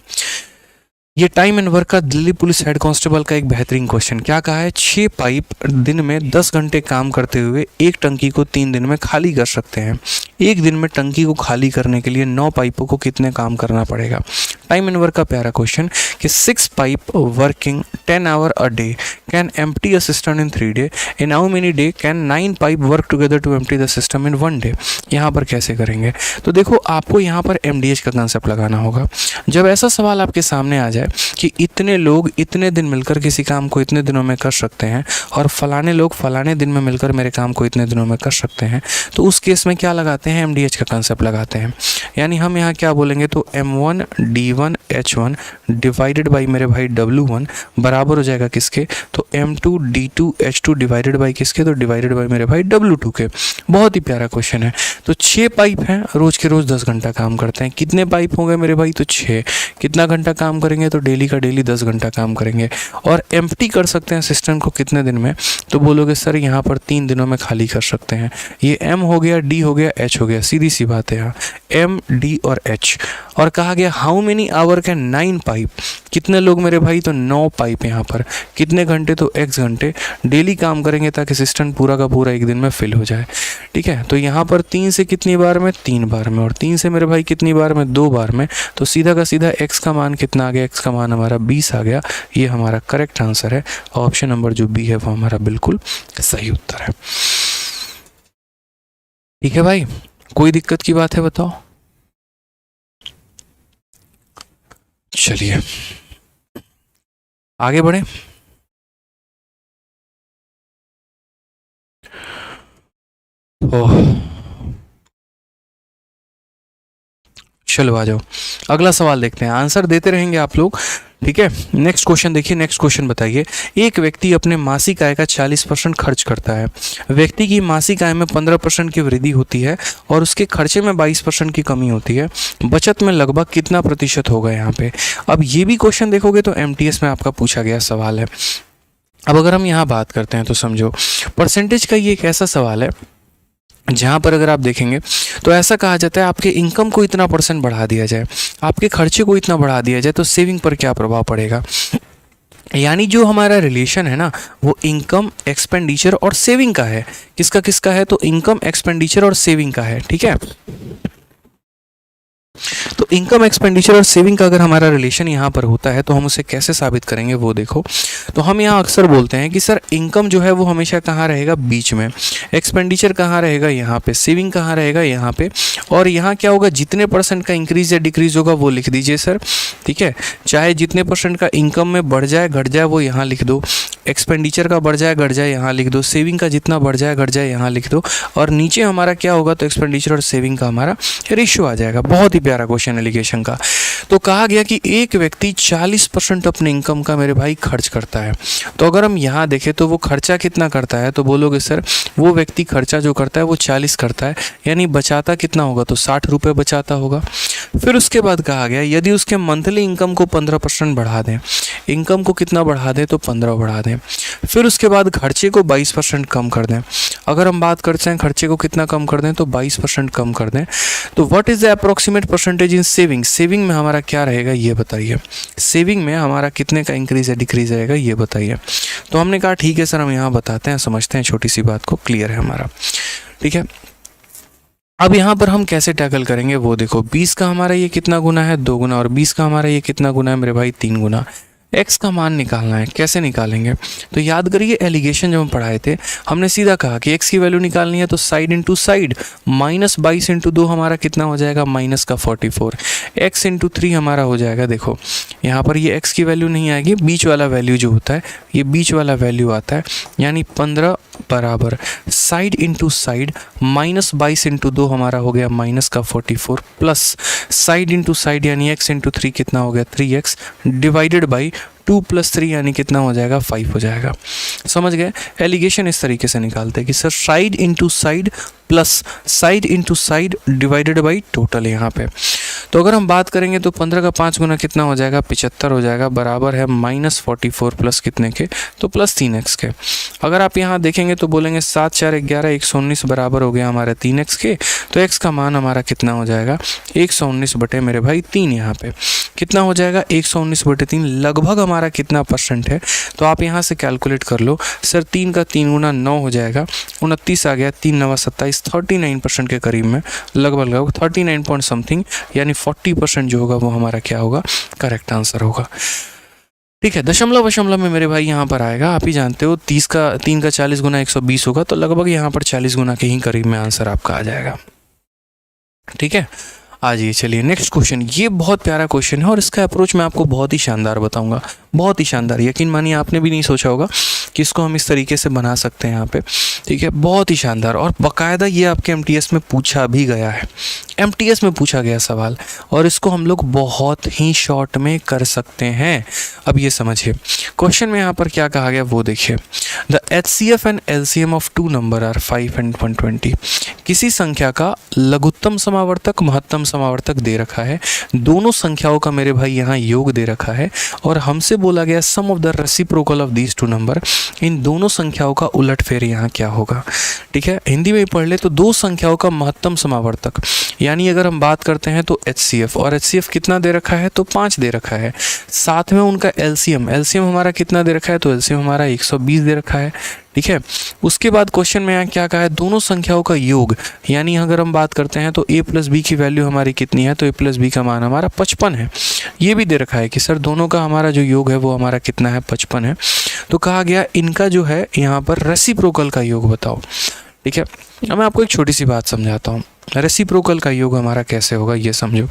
ये टाइम एंड वर्क का दिल्ली पुलिस हेड कांस्टेबल का एक बेहतरीन क्वेश्चन। क्या कहा है, 6 पाइप दिन में 10 घंटे काम करते हुए एक टंकी को 3 दिन में खाली कर सकते हैं। एक दिन में टंकी को खाली करने के लिए 9 पाइपों को कितने काम करना पड़ेगा? टाइम एंड वर्क का प्यारा क्वेश्चन कि 6 pipe working 10 hour a day can empty a system in 3 day. In how many day can 9 pipe work together to empty the system in 1 day. यहाँ पर कैसे करेंगे? तो देखो आपको यहाँ पर MDH का कंसेप्ट लगाना होगा। जब ऐसा सवाल आपके सामने आ जाए कि इतने लोग इतने दिन मिलकर किसी काम को इतने दिनों में कर सकते हैं और फलाने लोग फलाने दिन में मिलकर मेरे काम को इतने दिनों में कर सकते हैं, तो उस केस में क्या लगाते हैं, MDH का कंसेप्ट लगाते हैं। यानी हम यहाँ क्या बोलेंगे, तो M1 D1 H1 divided by मेरे भाई W1 बराबर हो जाएगा किसके, तो M2 D2 H2 divided by किसके, तो डिवाइडेड बाई मेरे भाई W2 के। बहुत ही प्यारा क्वेश्चन है। तो 6 पाइप हैं, रोज के रोज 10 घंटा काम करते हैं। कितने पाइप हो गए मेरे भाई, तो 6। कितना घंटा काम करेंगे, तो डेली का डेली 10 घंटा काम करेंगे। और एम्प्टी कर सकते हैं सिस्टम को कितने दिन में, तो बोलोगे सर यहाँ पर 3 दिनों में खाली कर सकते हैं। ये M हो गया, D हो गया, H हो गया, सीधी सी बात है यहाँ M D और H। और कहा गया how many hour can 9 pipe, कितने लोग मेरे भाई, तो 9 पाइप। यहाँ पर कितने घंटे, तो X घंटे डेली काम करेंगे ताकि सिस्टम पूरा का पूरा एक दिन में फिल हो जाए। ठीक है, तो यहाँ पर 3 से कितनी बार में, 3 बार में, और 3 से मेरे भाई कितनी बार में, 2 बार में। तो सीधा का सीधा X का मान कितना आ गया, X का मान हमारा 20 आ गया। ये हमारा करेक्ट आंसर है। ऑप्शन नंबर जो B है वो हमारा बिल्कुल सही उत्तर है। ठीक है भाई, कोई दिक्कत की बात है बताओ? चलिए आगे बढ़े। चलो आ जाओ, अगला सवाल देखते हैं। आंसर देते रहेंगे आप लोग, ठीक है। नेक्स्ट क्वेश्चन देखिए। नेक्स्ट क्वेश्चन बताइए, एक व्यक्ति अपने मासिक आय का 40% खर्च करता है। व्यक्ति की मासिक आय में 15% की वृद्धि होती है और उसके खर्चे में 22% की कमी होती है। बचत में लगभग कितना प्रतिशत होगा यहाँ पे? अब ये भी क्वेश्चन देखोगे तो MTS में आपका पूछा गया सवाल है। अब अगर हम यहाँ बात करते हैं तो समझो, परसेंटेज का ये एक ऐसा सवाल है जहाँ पर अगर आप देखेंगे तो ऐसा कहा जाता है आपके इनकम को इतना % बढ़ा दिया जाए, आपके खर्चे को इतना बढ़ा दिया जाए तो सेविंग पर क्या प्रभाव पड़ेगा। यानी जो हमारा रिलेशन है ना वो इनकम, एक्सपेंडिचर और सेविंग का है। किसका किसका है, तो इनकम, एक्सपेंडिचर और सेविंग का है। ठीक है, तो इनकम, एक्सपेंडिचर और सेविंग का अगर हमारा रिलेशन यहाँ पर होता है तो हम उसे कैसे साबित करेंगे वो देखो। तो हम यहाँ अक्सर बोलते हैं कि सर इनकम जो है वो हमेशा कहाँ रहेगा, बीच में। एक्सपेंडिचर कहाँ रहेगा, यहाँ पे। सेविंग कहाँ रहेगा, यहाँ पे। और यहाँ क्या होगा, जितने % का इंक्रीज या डिक्रीज होगा वो लिख दीजिए सर। ठीक है, चाहे जितने % का इनकम में बढ़ जाए घट जाए वो यहाँ लिख दो। एक्सपेंडिचर का बढ़ जाए घट जाए यहाँ लिख दो, सेविंग का जितना बढ़ जाए घट जाए यहाँ लिख दो, और नीचे हमारा क्या होगा तो एक्सपेंडिचर और सेविंग का हमारा रेशियो आ जाएगा। बहुत ही प्यारा क्वेश्चन एलिगेशन का। तो कहा गया कि एक व्यक्ति 40% अपने इनकम का मेरे भाई खर्च करता है। तो अगर हम यहाँ देखें तो वो खर्चा कितना करता है, तो बोलोगे सर वो व्यक्ति खर्चा जो करता है वो 40 करता है, यानी बचाता कितना होगा तो 60 रुपये बचाता होगा। फिर उसके बाद कहा गया यदि उसके मंथली इनकम को 15% बढ़ा दें, इनकम को कितना बढ़ा दें तो 15 बढ़ा दें। फिर उसके बाद खर्चे को 22% कम कर दें। अगर हम बात करते हैं खर्चे को कितना कम कर दें तो 22% कम कर दें। तो what is the approximate percentage in saving, saving में हमारा क्या रहेगा ये बताइए, सेविंग में हमारा कितने का इंक्रीज या डिक्रीज रहेगा ये बताइए। तो हमने कहा ठीक है सर हम यहाँ बताते हैं, समझते हैं, छोटी सी बात को क्लियर है हमारा, ठीक है। अब यहाँ पर हम कैसे टैकल करेंगे वो देखो, 20 का हमारा ये कितना गुना है 2 गुना, और 20 का हमारा ये कितना गुना है मेरे भाई 3 गुना। x का मान निकालना है, कैसे निकालेंगे तो याद करिए एलिगेशन जब हम पढ़ाए थे हमने सीधा कहा कि x की वैल्यू निकालनी है तो साइड इंटू साइड, -22 इंटू 2 हमारा कितना हो जाएगा माइनस का 44, x इंटू 3 हमारा हो जाएगा। देखो यहाँ पर ये x की वैल्यू नहीं आएगी, बीच वाला वैल्यू जो होता है ये बीच वाला वैल्यू आता है, यानी 15 बराबर साइड इंटू साइड -22 इंटू 2 हमारा हो गया माइनस का 44, प्लस साइड इंटू साइड यानी x इंटू 3 कितना हो गया 3x, डिवाइडेड बाई 2 + 3 यानी कितना हो जाएगा 5 हो जाएगा। समझ गए, एलिगेशन इस तरीके से निकालते हैं कि sir side into side plus side into side divided by total यहाँ पे। तो अगर हम बात करेंगे तो 15 का 5 गुना कितना हो जाएगा 75 हो जाएगा, बराबर है -44 प्लस कितने के तो प्लस 3x के। अगर आप यहाँ देखेंगे तो बोलेंगे 7 4 11 119 बराबर हो गया हमारे 3x के, तो x का मान हमारा कितना हो जाएगा 119 बटे मेरे भाई 3, यहाँ पे कितना हो जाएगा 119 बटे 3, लगभग हमारा कितना परसेंट है तो आप यहाँ से कैलकुलेट कर लो सर, 3 का 3 गुना 9 हो जाएगा, 29 आ गया, 3 9 27, 39% के करीब में, लगभग 39 पॉइंट समथिंग, यानी 40% जो होगा वो हमारा क्या होगा करेक्ट आंसर होगा। ठीक है, दशमलव वशमलव में मेरे भाई यहाँ पर आएगा, आप ही जानते हो 3 का 40 गुना 120 होगा, तो लगभग यहाँ पर 40 गुना के ही करीब में आंसर आपका आ जाएगा। ठीक है, आ जाइए चलिए नेक्स्ट क्वेश्चन। ये बहुत प्यारा क्वेश्चन है और इसका अप्रोच मैं आपको बहुत ही शानदार बताऊंगा, बहुत ही शानदार, यकीन मानिए आपने भी नहीं सोचा होगा कि इसको हम इस तरीके से बना सकते हैं यहाँ पे। ठीक है, बहुत ही शानदार, और बाकायदा ये आपके एमटीएस में पूछा भी गया है, एमटीएस में पूछा गया सवाल, और इसको हम लोग बहुत ही शॉर्ट में कर सकते हैं। अब ये समझिए क्वेश्चन में यहाँ पर क्या कहा गया वो देखिए, the HCF and LCM of 2 number are 5 and 120। किसी संख्या का लघुत्तम समावर्तक महत्तम समावर्तक दे रखा है, दोनों संख्याओं का मेरे भाई यहाँ योग दे रखा है, और हमसे बोला गया sum of the reciprocal of these 2 number, इन दोनों संख्याओं का उलटफेर यहाँ क्या होगा। ठीक है, हिंदी में पढ़ ले तो दो संख्याओं का महत्तम समावर्तक, यानी अगर हम बात करते हैं तो HCF, और HCF कितना दे रखा है तो 5 दे रखा है, साथ में उनका LCM हमारा कितना दे रखा है तो LCM हमारा 120 दे रखा है। ठीक है, उसके बाद क्वेश्चन में यहाँ क्या कहा है, दोनों संख्याओं का योग, यानी अगर हम बात करते हैं तो a + b की वैल्यू हमारी कितनी है तो a + b का मान हमारा 55 है। ये भी दे रखा है कि सर दोनों का हमारा जो योग है वो हमारा कितना है 55 है। तो कहा गया इनका जो है यहाँ पर रेसिप्रोकल का योग बताओ। ठीक है, अब मैं आपको एक छोटी सी बात समझाता हूँ, रेसिप्रोकल का योग हमारा कैसे होगा ये समझो।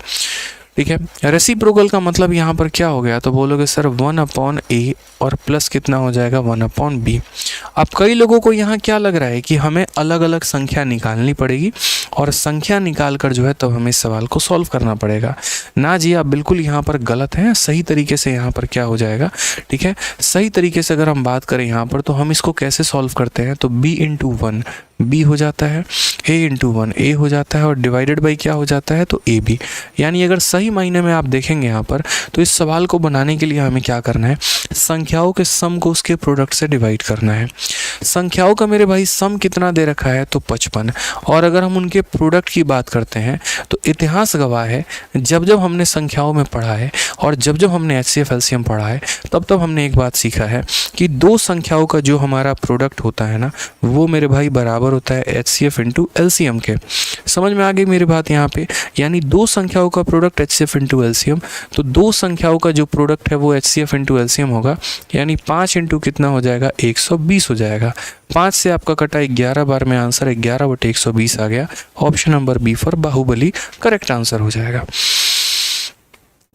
ठीक है, रेसिप्रोकल का मतलब यहाँ पर क्या हो गया तो बोलोगे सर 1/a और प्लस कितना हो जाएगा 1/b। अब कई लोगों को यहाँ क्या लग रहा है कि हमें अलग अलग संख्या निकालनी पड़ेगी और संख्या निकाल कर जो है तो हमें इस सवाल को सॉल्व करना पड़ेगा। ना जी, आप बिल्कुल यहाँ पर गलत हैं, सही तरीके से यहाँ पर क्या हो जाएगा। ठीक है, सही तरीके से अगर हम बात करें यहाँ पर तो हम इसको कैसे सॉल्व करते हैं तो b × 1 b हो जाता है, a × 1 a हो जाता है, और डिवाइडेड बाई क्या हो जाता है तो ab। यानी अगर सही मायने में आप देखेंगे यहाँ पर तो इस सवाल को बनाने के लिए हमें क्या करना है, संख्याओं के सम को उसके प्रोडक्ट से डिवाइड करना है। संख्याओं का मेरे भाई सम कितना दे रखा है तो 55, और अगर हम उनके प्रोडक्ट की बात करते हैं तो इतिहास गवाह है जब जब हमने संख्याओं में पढ़ा है और जब जब हमने HCF LCM पढ़ा है तब तब हमने एक बात सीखा है कि दो संख्याओं का जो हमारा प्रोडक्ट होता है ना वो मेरे भाई बराबर होता है HCF × LCM के। समझ में आ गई मेरी बात यहाँ पे, यानी दो संख्याओं का प्रोडक्ट HCF × LCM, तो दो संख्याओं का जो प्रोडक्ट है वो HCF × LCM होगा, यानी 5 × कितना हो जाएगा 120 हो जाएगा। 5 से आपका कटा 11 बार में आंसर 11/120 आ गया। Option number B for Baahubali correct answer हो जाएगा।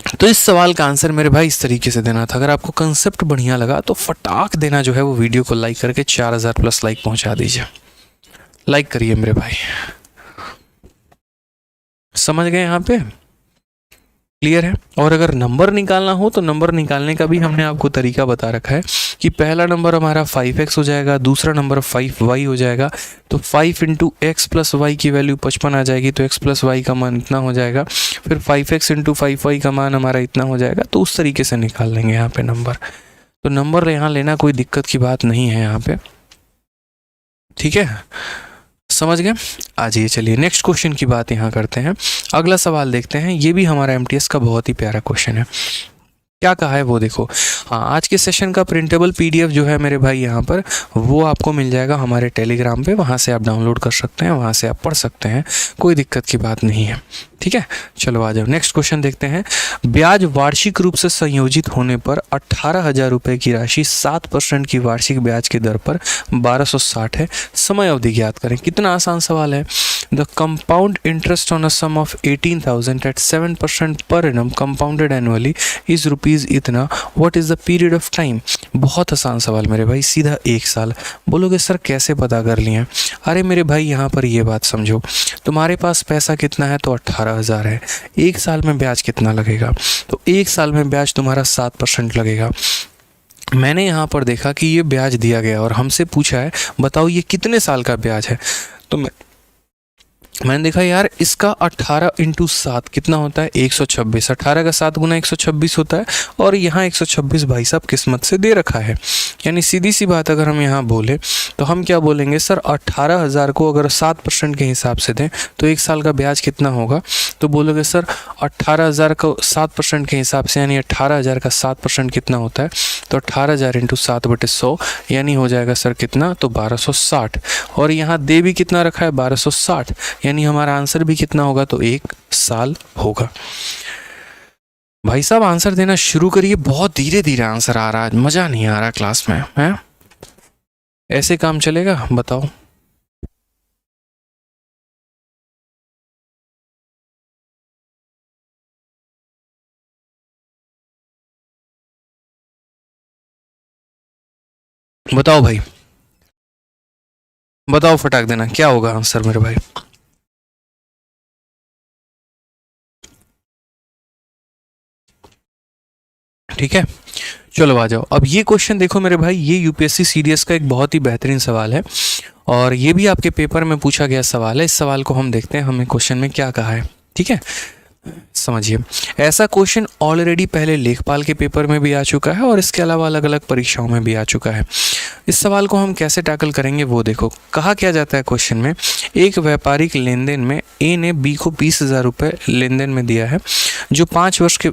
तो इस सवाल का आंसर मेरे भाई इस तरीके से देना था। अगर आपको कंसेप्ट बढ़िया लगा तो फटाक देना जो है वो वीडियो को लाइक करके 4000 प्लस लाइक पहुंचा दीजिए। लाइक करिए मेरे भाई। समझ गए यहाँ पे? क्लियर है? और अगर नंबर निकालना हो तो नंबर निकालने का भी हमने आपको तरीका बता रखा है कि पहला नंबर हमारा 5x हो जाएगा, दूसरा नंबर 5y हो जाएगा। तो 5 इंटू एक्स प्लस वाई की वैल्यू 55 आ जाएगी, तो x प्लस वाई का मान इतना हो जाएगा। फिर 5x इंटू 5y का मान हमारा इतना हो जाएगा। तो उस तरीके से निकाल लेंगे यहाँ पे नंबर। तो नंबर यहाँ लेना कोई दिक्कत की बात नहीं है यहाँ पे, ठीक है? समझ गए? आ जाइए, चलिए नेक्स्ट क्वेश्चन की बात यहाँ करते हैं। अगला सवाल देखते हैं। ये भी हमारा एमटीएस का बहुत ही प्यारा क्वेश्चन है। क्या कहा है वो देखो। हाँ, आज के सेशन का प्रिंटेबल पीडीएफ जो है मेरे भाई यहाँ पर वो आपको मिल जाएगा हमारे टेलीग्राम पे। वहाँ से आप डाउनलोड कर सकते हैं, वहाँ से आप पढ़ सकते हैं, कोई दिक्कत की बात नहीं है, ठीक है? चलो आ जाओ, नेक्स्ट क्वेश्चन देखते हैं। ब्याज वार्षिक रूप से संयोजित होने पर 18,000 रुपये की राशि 7% की वार्षिक ब्याज की दर पर 1260 है। समय अवधि ज्ञात करें। कितना आसान सवाल है। The compound interest on a sum of 18,000 at 7% per annum compounded annually is rupees इतना। What is the period of time. बहुत आसान सवाल मेरे भाई, सीधा 1 साल। बोलोगे सर कैसे पता कर लिए? अरे मेरे भाई यहाँ पर ये बात समझो, तुम्हारे पास पैसा कितना है तो 18,000 है। 1 साल में ब्याज कितना लगेगा? तो 1 साल में ब्याज तुम्हारा 7% लगेगा। मैंने यहाँ पर देखा कि ये ब्याज दिया गया और हमसे पूछा है बताओ ये कितने साल का ब्याज है। तो मैंने देखा यार इसका 18 इंटू 7 कितना होता है 126। 18 का 7 गुना 126 होता है और यहाँ 126 भाई साहब किस्मत से दे रखा है। यानी सीधी सी बात अगर हम यहाँ बोले तो हम क्या बोलेंगे सर 18,000 को अगर 7% के हिसाब से दें तो 1 साल का ब्याज कितना होगा। तो बोलोगे सर 18,000 को 7% के हिसाब से यानी 18,000 का 7% कितना होता है। तो 18,000 इंटू 7/100 यानी हो जाएगा सर कितना तो 1260। और यहाँ दे भी कितना रखा है 1260, यानी हमारा आंसर भी कितना होगा तो 1 साल होगा। भाई साहब आंसर देना शुरू करिए। बहुत धीरे धीरे आंसर आ रहा है, मजा नहीं आ रहा क्लास में है। ऐसे काम चलेगा बताओ? बताओ भाई, बताओ फटाक देना क्या होगा आंसर मेरे भाई। ठीक है, चलो आ जाओ। अब ये क्वेश्चन देखो मेरे भाई, ये यूपीएससी सीडीएस का एक बहुत ही बेहतरीन सवाल है और ये भी आपके पेपर में पूछा गया सवाल है। इस सवाल को हम देखते हैं हमें क्वेश्चन में क्या कहा है। ठीक है, समझिए। ऐसा क्वेश्चन ऑलरेडी पहले लेखपाल के पेपर में भी आ चुका है और इसके अलावा अलग अलग परीक्षाओं में भी आ चुका है। इस सवाल को हम कैसे टैकल करेंगे वो देखो। कहा क्या जाता है क्वेश्चन में, एक व्यापारिक लेन देन में ए ने बी को 20,000 रुपये लेन देन में दिया है, जो 5 वर्ष के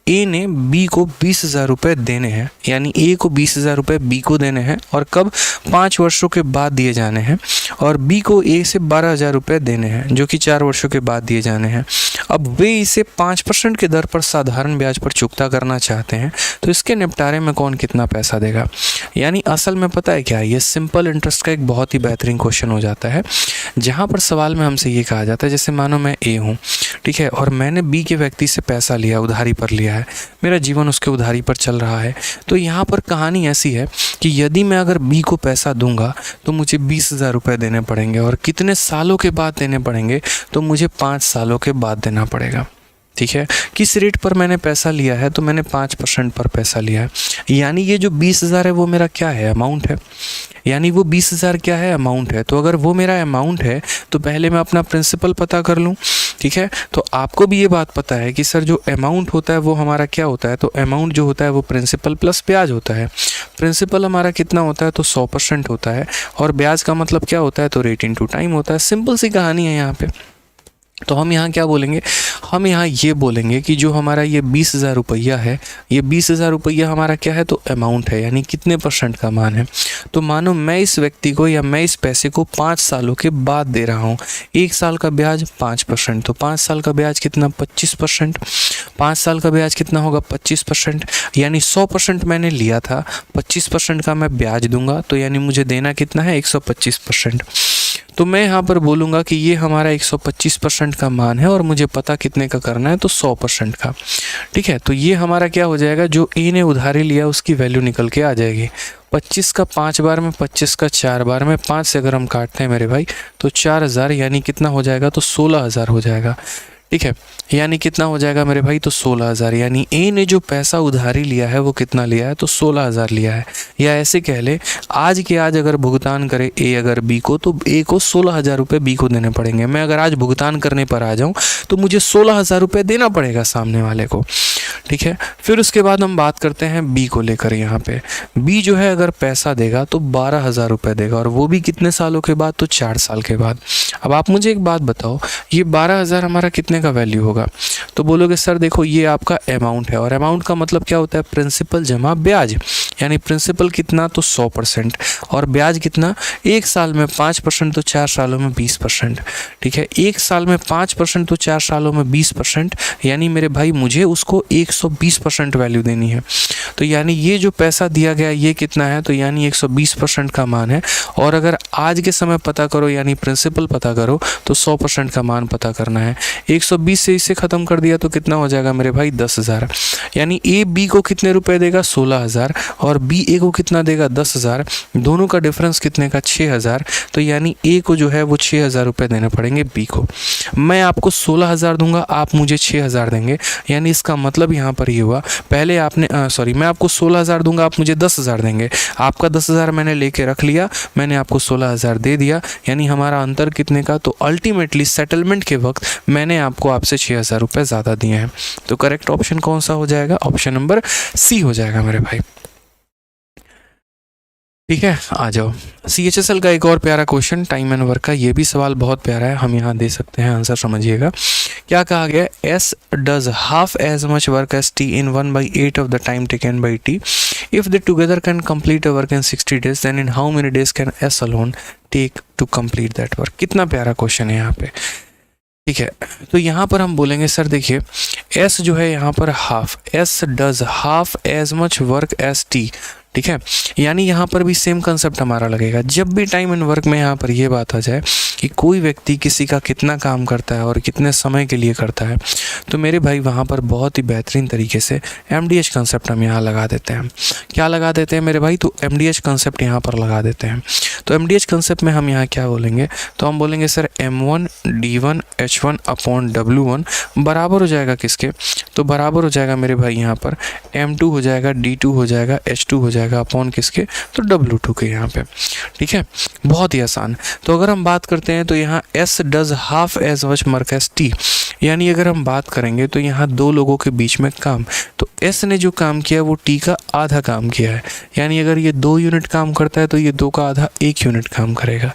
ए ने बी को 20,000 रुपये देने हैं, यानी ए को 20,000 रुपये बी को देने हैं और कब 5 वर्षों के बाद दिए जाने हैं, और बी को ए से 12,000 रुपये देने हैं जो कि 4 वर्षों के बाद दिए जाने हैं। अब वे इसे 5% के दर पर साधारण ब्याज पर चुकता करना चाहते हैं, तो इसके निपटारे में कौन कितना पैसा देगा। यानी असल में पता है क्या, ये सिंपल इंटरेस्ट का एक बहुत ही बेहतरीन क्वेश्चन हो जाता है, जहाँ पर सवाल में हमसे ये कहा जाता है जैसे मानो मैं ए हूँ, ठीक है, और मैंने बी के व्यक्ति से पैसा लिया, उधारी पर लिया है, मेरा जीवन उसके उधारी पर चल रहा है। तो यहाँ पर कहानी ऐसी है कि यदि मैं अगर बी को पैसा दूंगा तो मुझे 20,000 रुपये देने पड़ेंगे, और कितने सालों के बाद देने पड़ेंगे, तो मुझे 5 सालों के बाद देना पड़ेगा। ठीक है, किस रेट पर मैंने पैसा लिया है, तो मैंने 5% पर पैसा लिया है। यानी ये जो 20,000 है वो मेरा क्या है, अमाउंट है। यानी वो 20,000 क्या है, अमाउंट है। तो अगर वो मेरा अमाउंट है तो पहले मैं अपना प्रिंसिपल पता कर लूँ। ठीक है, तो आपको भी ये बात पता है कि सर जो अमाउंट होता है वो हमारा क्या होता है, तो अमाउंट जो होता है वो प्रिंसिपल प्लस ब्याज होता है। प्रिंसिपल हमारा कितना होता है, तो 100% होता है, और ब्याज का मतलब क्या होता है, तो रेट इनटू टाइम होता है। सिंपल सी कहानी है यहाँ पे। तो हम यहाँ क्या बोलेंगे, हम यहाँ ये बोलेंगे कि जो हमारा ये 20,000 रुपया है, ये 20,000 रुपया हमारा क्या है, तो अमाउंट है, यानी कितने % का मान है। तो मानो मैं इस व्यक्ति को या मैं इस पैसे को 5 सालों के बाद दे रहा हूँ। 1 साल का ब्याज 5%, तो 5 साल का ब्याज कितना, 25%। 5 साल का ब्याज कितना होगा, 25%। यानी 100% मैंने लिया था, 25% का मैं ब्याज दूंगा, तो यानी मुझे देना कितना है, 125%। तो मैं यहाँ पर बोलूँगा कि ये हमारा 125% का मान है और मुझे पता कितने का करना है, तो 100% का। ठीक है, तो ये हमारा क्या हो जाएगा, जो ए ने उधारी लिया उसकी वैल्यू निकल के आ जाएगी। 25 का 5 बार में, 25 का 4 बार में, 5 से अगर हम काटते हैं मेरे भाई तो 4000, यानी कितना हो जाएगा, तो 16000 हो जाएगा। ठीक है, यानी कितना हो जाएगा मेरे भाई, तो 16000। यानी ए ने जो पैसा उधारी लिया है वो कितना लिया है, तो 16000 लिया है। या ऐसे कह ले, आज के आज अगर भुगतान करे ए अगर बी को, तो ए को 16000 रुपये बी को देने पड़ेंगे। मैं अगर आज भुगतान करने पर आ जाऊं तो मुझे 16000 रुपये देना पड़ेगा सामने वाले को। ठीक है, फिर उसके बाद हम बात करते हैं बी को लेकर। यहाँ पे बी जो है अगर पैसा देगा तो 12000 रुपये देगा, और वो भी कितने सालों के बाद, तो 4 साल के बाद। अब आप मुझे एक बात बताओ, ये 12000 हमारा कितने का वैल्यू होगा? तो बोलोगे सर देखो ये आपका अमाउंट है, और अमाउंट का मतलब क्या होता है, प्रिंसिपल जमा ब्याज। यानी प्रिंसिपल कितना, तो 100%, और ब्याज कितना, 1 साल में 5%, तो 4 सालों में 20%। ठीक है, 1 साल में 5%, तो 4 सालों में 20%, यानी मेरे भाई मुझे उसको 120% वैल्यू देनी है। तो यानी ये जो पैसा दिया गया ये कितना है, तो यानी 120% का मान है। और अगर आज के समय पता करो, यानी प्रिंसिपल पता करो, तो 100% का मान पता करना है। 120 से इसे ख़त्म कर दिया तो कितना हो जाएगा मेरे भाई, 10000। यानी ए बी को कितने रुपए देगा, 16000, और बी ए को कितना देगा, 10000। दोनों का डिफरेंस कितने का, 6000। तो यानी ए को जो है वो 6000 रुपये देने पड़ेंगे बी को। मैं आपको 16000 दूंगा, आप मुझे 6000 देंगे। यानी इसका मतलब यहाँ पर ये हुआ, पहले आपने मैं आपको 16000 दूंगा, आप मुझे 10000 देंगे। आपका 10000 मैंने लेके रख लिया, मैंने आपको 16000 दे दिया। यानी हमारा अंतर कितने का, तो अल्टीमेटली सेटलमेंट के वक्त मैंने आपको आपसे 6000 रुपये ज़्यादा दिए हैं। तो करेक्ट ऑप्शन कौन सा हो जाएगा, ऑप्शन नंबर सी हो जाएगा मेरे भाई। ठीक है, आ जाओ CHSL का एक और प्यारा क्वेश्चन, टाइम एंड वर्क का। ये भी सवाल बहुत प्यारा है, हम यहाँ दे सकते हैं आंसर, समझिएगा। क्या कहा गया, S does half as much work as T in 1/8 of the time taken by T. If they together can complete a work in 60 days, then in how many days can S alone take to complete that work? कितना प्यारा question है यहाँ पे। ठीक है, तो यहाँ पर हम बोलेंगे सर देखिए, S जो है यहाँ पर half, S does half as much work as T। ठीक है, यानी यहाँ पर भी सेम कंसेप्ट हमारा लगेगा। जब भी टाइम एंड वर्क में यहाँ पर ये बात आ जाए कि कोई व्यक्ति किसी का कितना काम करता है और कितने समय के लिए करता है, तो मेरे भाई वहाँ पर बहुत ही बेहतरीन तरीके से MDH कंसेप्ट हम यहाँ लगा देते हैं। क्या लगा देते हैं मेरे भाई, तो MDH कंसेप्ट यहाँ पर लगा देते हैं। तो MDH कंसेप्ट में हम यहाँ क्या बोलेंगे, तो हम बोलेंगे sir M1 D1 H1 upon W1 बराबर हो जाएगा किसके, तो बराबर हो जाएगा मेरे भाई यहाँ पर M2 हो जाएगा, D2 हो जाएगा, H2 हो जाएगा अपॉन किसके, तो W2 के यहाँ पे। ठीक है, बहुत ही आसान। तो अगर हम बात करते हैं तो यहाँ S does half as much work as T, यानी अगर हम बात करेंगे तो यहाँ दो लोगों के बीच में काम, तो S ने जो काम किया वो T का आधा काम किया है। यानी अगर ये 2 यूनिट काम करता है तो ये 2 का आधा 1 यूनिट काम करेगा।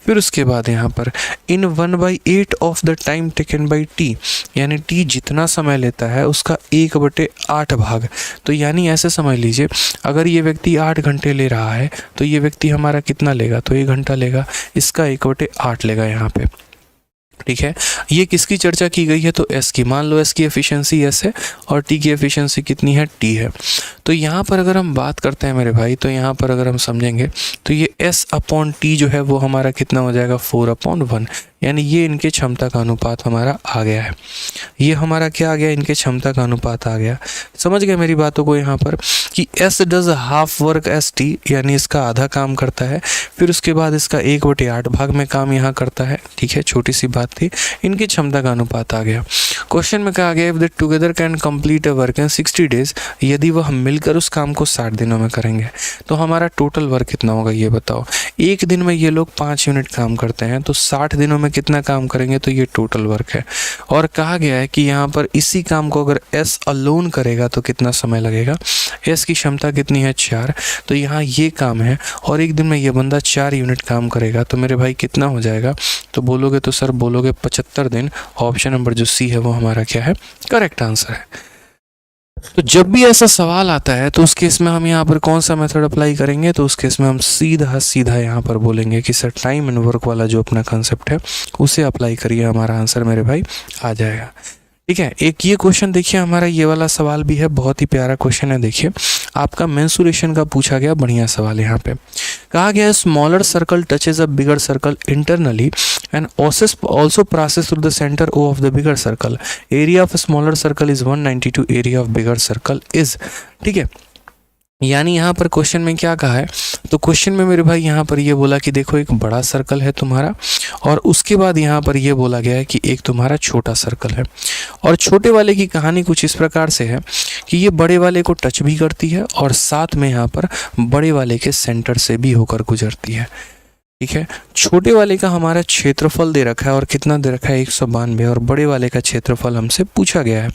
फिर उसके बाद यहाँ पर इन 1/8 of the time taken by T, यानी T जितना समय लेता है उसका 1/8 भाग। तो यानी ऐसे समझ लीजिए, अगर ये व्यक्ति 8 घंटे ले रहा है तो ये व्यक्ति हमारा कितना लेगा, तो 1 घंटा लेगा, इसका 1/8 लेगा यहाँ पे। ठीक है, ये किसकी चर्चा की गई है, तो S की। मान लो S की एफिशिएंसी S है और T की एफिशिएंसी कितनी है, T है। तो यहाँ पर अगर हम बात करते हैं मेरे भाई, तो यहाँ पर अगर हम समझेंगे तो ये S अपॉन T जो है वो हमारा कितना हो जाएगा, 4/1। यानी ये इनके क्षमता का अनुपात हमारा आ गया है। ये हमारा क्या आ गया, इनके क्षमता का अनुपात आ गया। समझ गए मेरी बातों को यहाँ पर कि S does half work as T, यानी इसका आधा काम करता है। फिर उसके बाद इसका 1/8 भाग में काम यहाँ करता है। ठीक है, छोटी सी बात थी, इनकी क्षमता का अनुपात आ गया। क्वेश्चन में कहा गया if they together can complete a work in 60 days, यदि वह मिलकर उस काम को 60 दिनों में करेंगे तो हमारा टोटल वर्क कितना होगा, ये बताओ। एक दिन में ये लोग 5 यूनिट काम करते हैं, तो 60 दिनों में कितना काम करेंगे, तो ये टोटल वर्क है। और कहा गया है कि यहाँ पर इसी काम को अगर S अलोन करेगा तो कितना समय लगेगा। S की क्षमता कितनी है, 4, तो यहाँ ये काम है और एक दिन में ये बंदा 4 यूनिट काम करेगा, तो मेरे भाई कितना हो जाएगा, तो बोलोगे तो सर बोलोगे 75 दिन। ऑप्शन नंबर जो सी है वो हमारा क्या है, करेक्ट आंसर है। तो जब भी ऐसा सवाल आता है तो उस केस में हम यहाँ पर कौन सा मेथड अप्लाई करेंगे, तो उस केस में हम सीधा यहाँ पर बोलेंगे कि सर टाइम एंड वर्क वाला जो अपना कंसेप्ट है उसे अप्लाई करिए, हमारा आंसर मेरे भाई आ जाएगा। ठीक है। एक ये क्वेश्चन देखिए, हमारा ये वाला सवाल भी है, बहुत ही प्यारा क्वेश्चन है। देखिए आपका मेंसुरेशन का पूछा गया, बढ़िया सवाल है। यहाँ पे कहा गया है smaller circle touches a bigger circle internally and also passes through the center O of the bigger circle. Area of a smaller circle is 192, area of bigger circle is, ठीक है। यानी यहाँ पर क्वेश्चन में क्या कहा है, तो क्वेश्चन में मेरे भाई यहाँ पर ये बोला कि देखो एक बड़ा सर्कल है तुम्हारा, और उसके बाद यहाँ पर ये बोला गया है कि एक तुम्हारा छोटा सर्कल है, और छोटे वाले की कहानी कुछ इस प्रकार से है कि ये बड़े वाले को टच भी करती है और साथ में यहाँ पर बड़े वाले के सेंटर से भी होकर गुजरती है। ठीक है। छोटे वाले का हमारा क्षेत्रफल दे रखा है, और कितना दे रखा है 192, और बड़े वाले का क्षेत्रफल हमसे पूछा गया है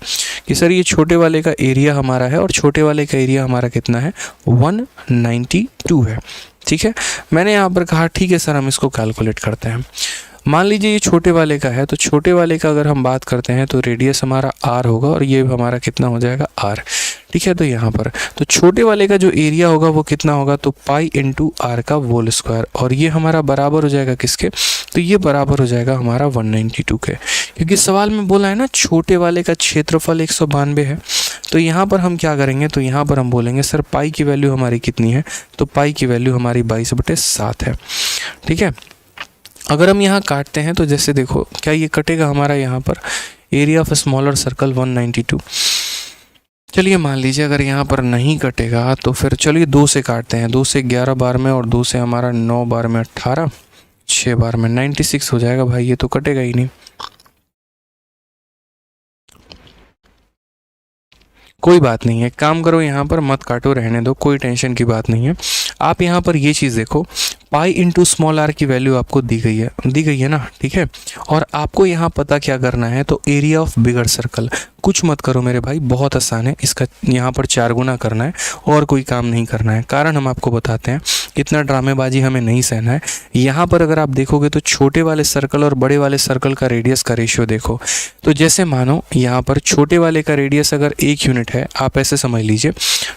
कि सर ये छोटे वाले का एरिया हमारा है और छोटे वाले का एरिया हमारा कितना है 192 है। ठीक है। मैंने यहाँ पर कहा ठीक है सर हम इसको कैलकुलेट करते हैं। मान लीजिए ये छोटे वाले का है, तो छोटे वाले का अगर हम बात करते हैं तो रेडियस हमारा r होगा और ये हमारा कितना हो जाएगा r। ठीक है। तो यहाँ पर तो छोटे वाले का जो एरिया होगा वो कितना होगा, तो पाई इंटू r का होल स्क्वायर, और ये हमारा बराबर हो जाएगा किसके, तो ये बराबर हो जाएगा हमारा 192 के, क्योंकि सवाल में बोला है ना छोटे वाले का क्षेत्रफल 192 है। तो यहाँ पर हम क्या करेंगे, तो यहाँ पर हम बोलेंगे सर पाई की वैल्यू हमारी कितनी है, तो पाई की वैल्यू हमारी 22/7 है। ठीक है। अगर हम यहाँ काटते हैं तो जैसे देखो क्या ये कटेगा हमारा, यहाँ पर एरिया ऑफ स्मॉलर सर्कल 192। चलिए मान लीजिए अगर यहाँ पर नहीं कटेगा तो फिर चलिए 2 से काटते हैं, 2 से 11 बार में, और 2 से हमारा 9 बार में 18, 6 बार में 96 हो जाएगा भाई, ये तो कटेगा ही नहीं। कोई बात नहीं है, काम करो यहाँ पर मत काटो, रहने दो, कोई टेंशन की बात नहीं है। आप यहाँ पर ये चीज़ देखो, पाई इंटू स्मॉल आर की वैल्यू आपको दी गई है ना। ठीक है। और आपको यहाँ पता क्या करना है, तो एरिया ऑफ बिगर सर्कल, कुछ मत करो मेरे भाई, बहुत आसान है, इसका यहाँ पर 4 गुना करना है और कोई काम नहीं करना है। कारण हम आपको बताते हैं, इतना ड्रामेबाजी हमें नहीं सहना है। यहाँ पर अगर आप देखोगे तो छोटे वाले सर्कल और बड़े वाले सर्कल का रेडियस का रेशियो देखो, तो जैसे मानो यहाँ पर छोटे वाले का रेडियस अगर 1 यूनिट है, आप ऐसे समझ लीजिए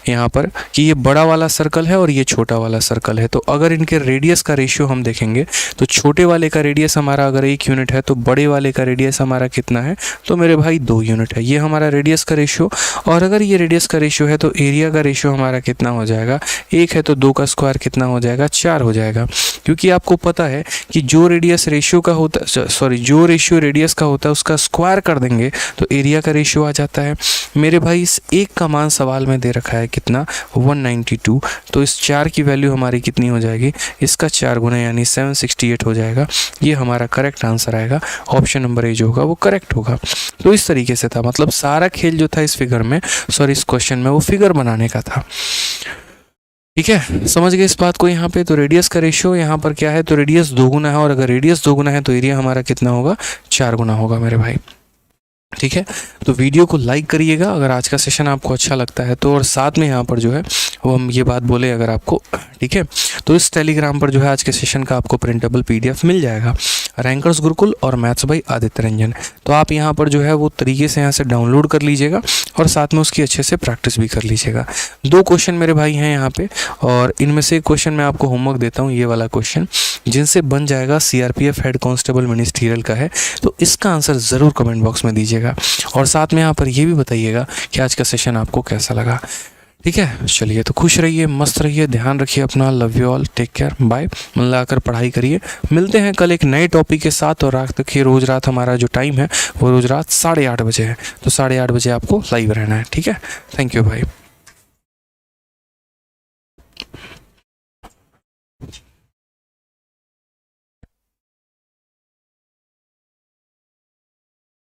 यहाँ पर कि ये बड़ा वाला सर्कल है और ये छोटा वाला सर्कल है, तो अगर इनके रेडियस का रेशियो हम देखेंगे तो छोटे वाले का रेडियस हमारा अगर 1 यूनिट है तो बड़े वाले का रेडियस हमारा कितना है, तो मेरे भाई 2 यूनिट है। ये हमारा रेडियस का रेशियो, और अगर ये रेडियस का रेशियो है तो एरिया का रेशियो हमारा कितना हो जाएगा, 1 है तो 2 का स्क्वायर कितना हो जाएगा, 4 हो जाएगा। क्योंकि आपको पता है कि जो रेडियस रेशियो का होता है, जो रेशियो रेडियस का होता है उसका स्क्वायर कर देंगे तो एरिया का रेशियो आ जाता है। मेरे भाई इस 1 का मान सवाल में दे रखा है कितना, 192, तो इस 4 की वैल्यू हमारी कितनी हो जाएगी, इसका 4 गुना यानी 768 हो जाएगा। ये हमारा करेक्ट आंसर आएगा, ऑप्शन नंबर ए जो होगा वो करेक्ट होगा। तो इस तरीके से था, मतलब सारा खेल जो था इस फिगर में, इस क्वेश्चन में वो फिगर बनाने का था। ठीक है, समझ गए इस बात को। यहाँ पे तो रेडियस का रेशियो यहाँ पर क्या है, तो रेडियस 2 गुना है, और अगर रेडियस 2 गुना है तो एरिया हमारा कितना होगा, 4 गुना होगा मेरे भाई। ठीक है। तो वीडियो को लाइक करिएगा अगर आज का सेशन आपको अच्छा लगता है तो, और साथ में यहाँ पर जो है वो हम ये बात बोले अगर आपको, ठीक है, तो इस टेलीग्राम पर जो है आज के सेशन का आपको प्रिंटेबल PDF मिल जाएगा, रैंकर्स गुरुकुल और मैथ्स बाय आदित्य रंजन। तो आप यहाँ पर जो है वो तरीके से यहाँ से डाउनलोड कर लीजिएगा और साथ में उसकी अच्छे से प्रैक्टिस भी कर लीजिएगा। 2 क्वेश्चन मेरे भाई हैं यहाँ पे, और इनमें से एक क्वेश्चन मैं आपको होमवर्क देता हूँ, ये वाला क्वेश्चन जिनसे बन जाएगा CRPF हेड कांस्टेबल मिनिस्ट्रियल का है, तो इसका आंसर ज़रूर कमेंट बॉक्स में दीजिएगा, और साथ में यहाँ पर ये भी बताइएगा कि आज का सेशन आपको कैसा लगा। ठीक है। चलिए तो खुश रहिए, मस्त रहिए, ध्यान रखिए अपना, love you all, take care, bye. मन लगाकर पढ़ाई करिए। मिलते हैं कल एक नए टॉपिक के साथ, और रात तक ये रोज़ रात हमारा जो टाइम है वो रोज़ रात 8:30 बजे है, तो 8:30 बजे आपको लाइव रहना है। ठीक है। थैंक यू भाई।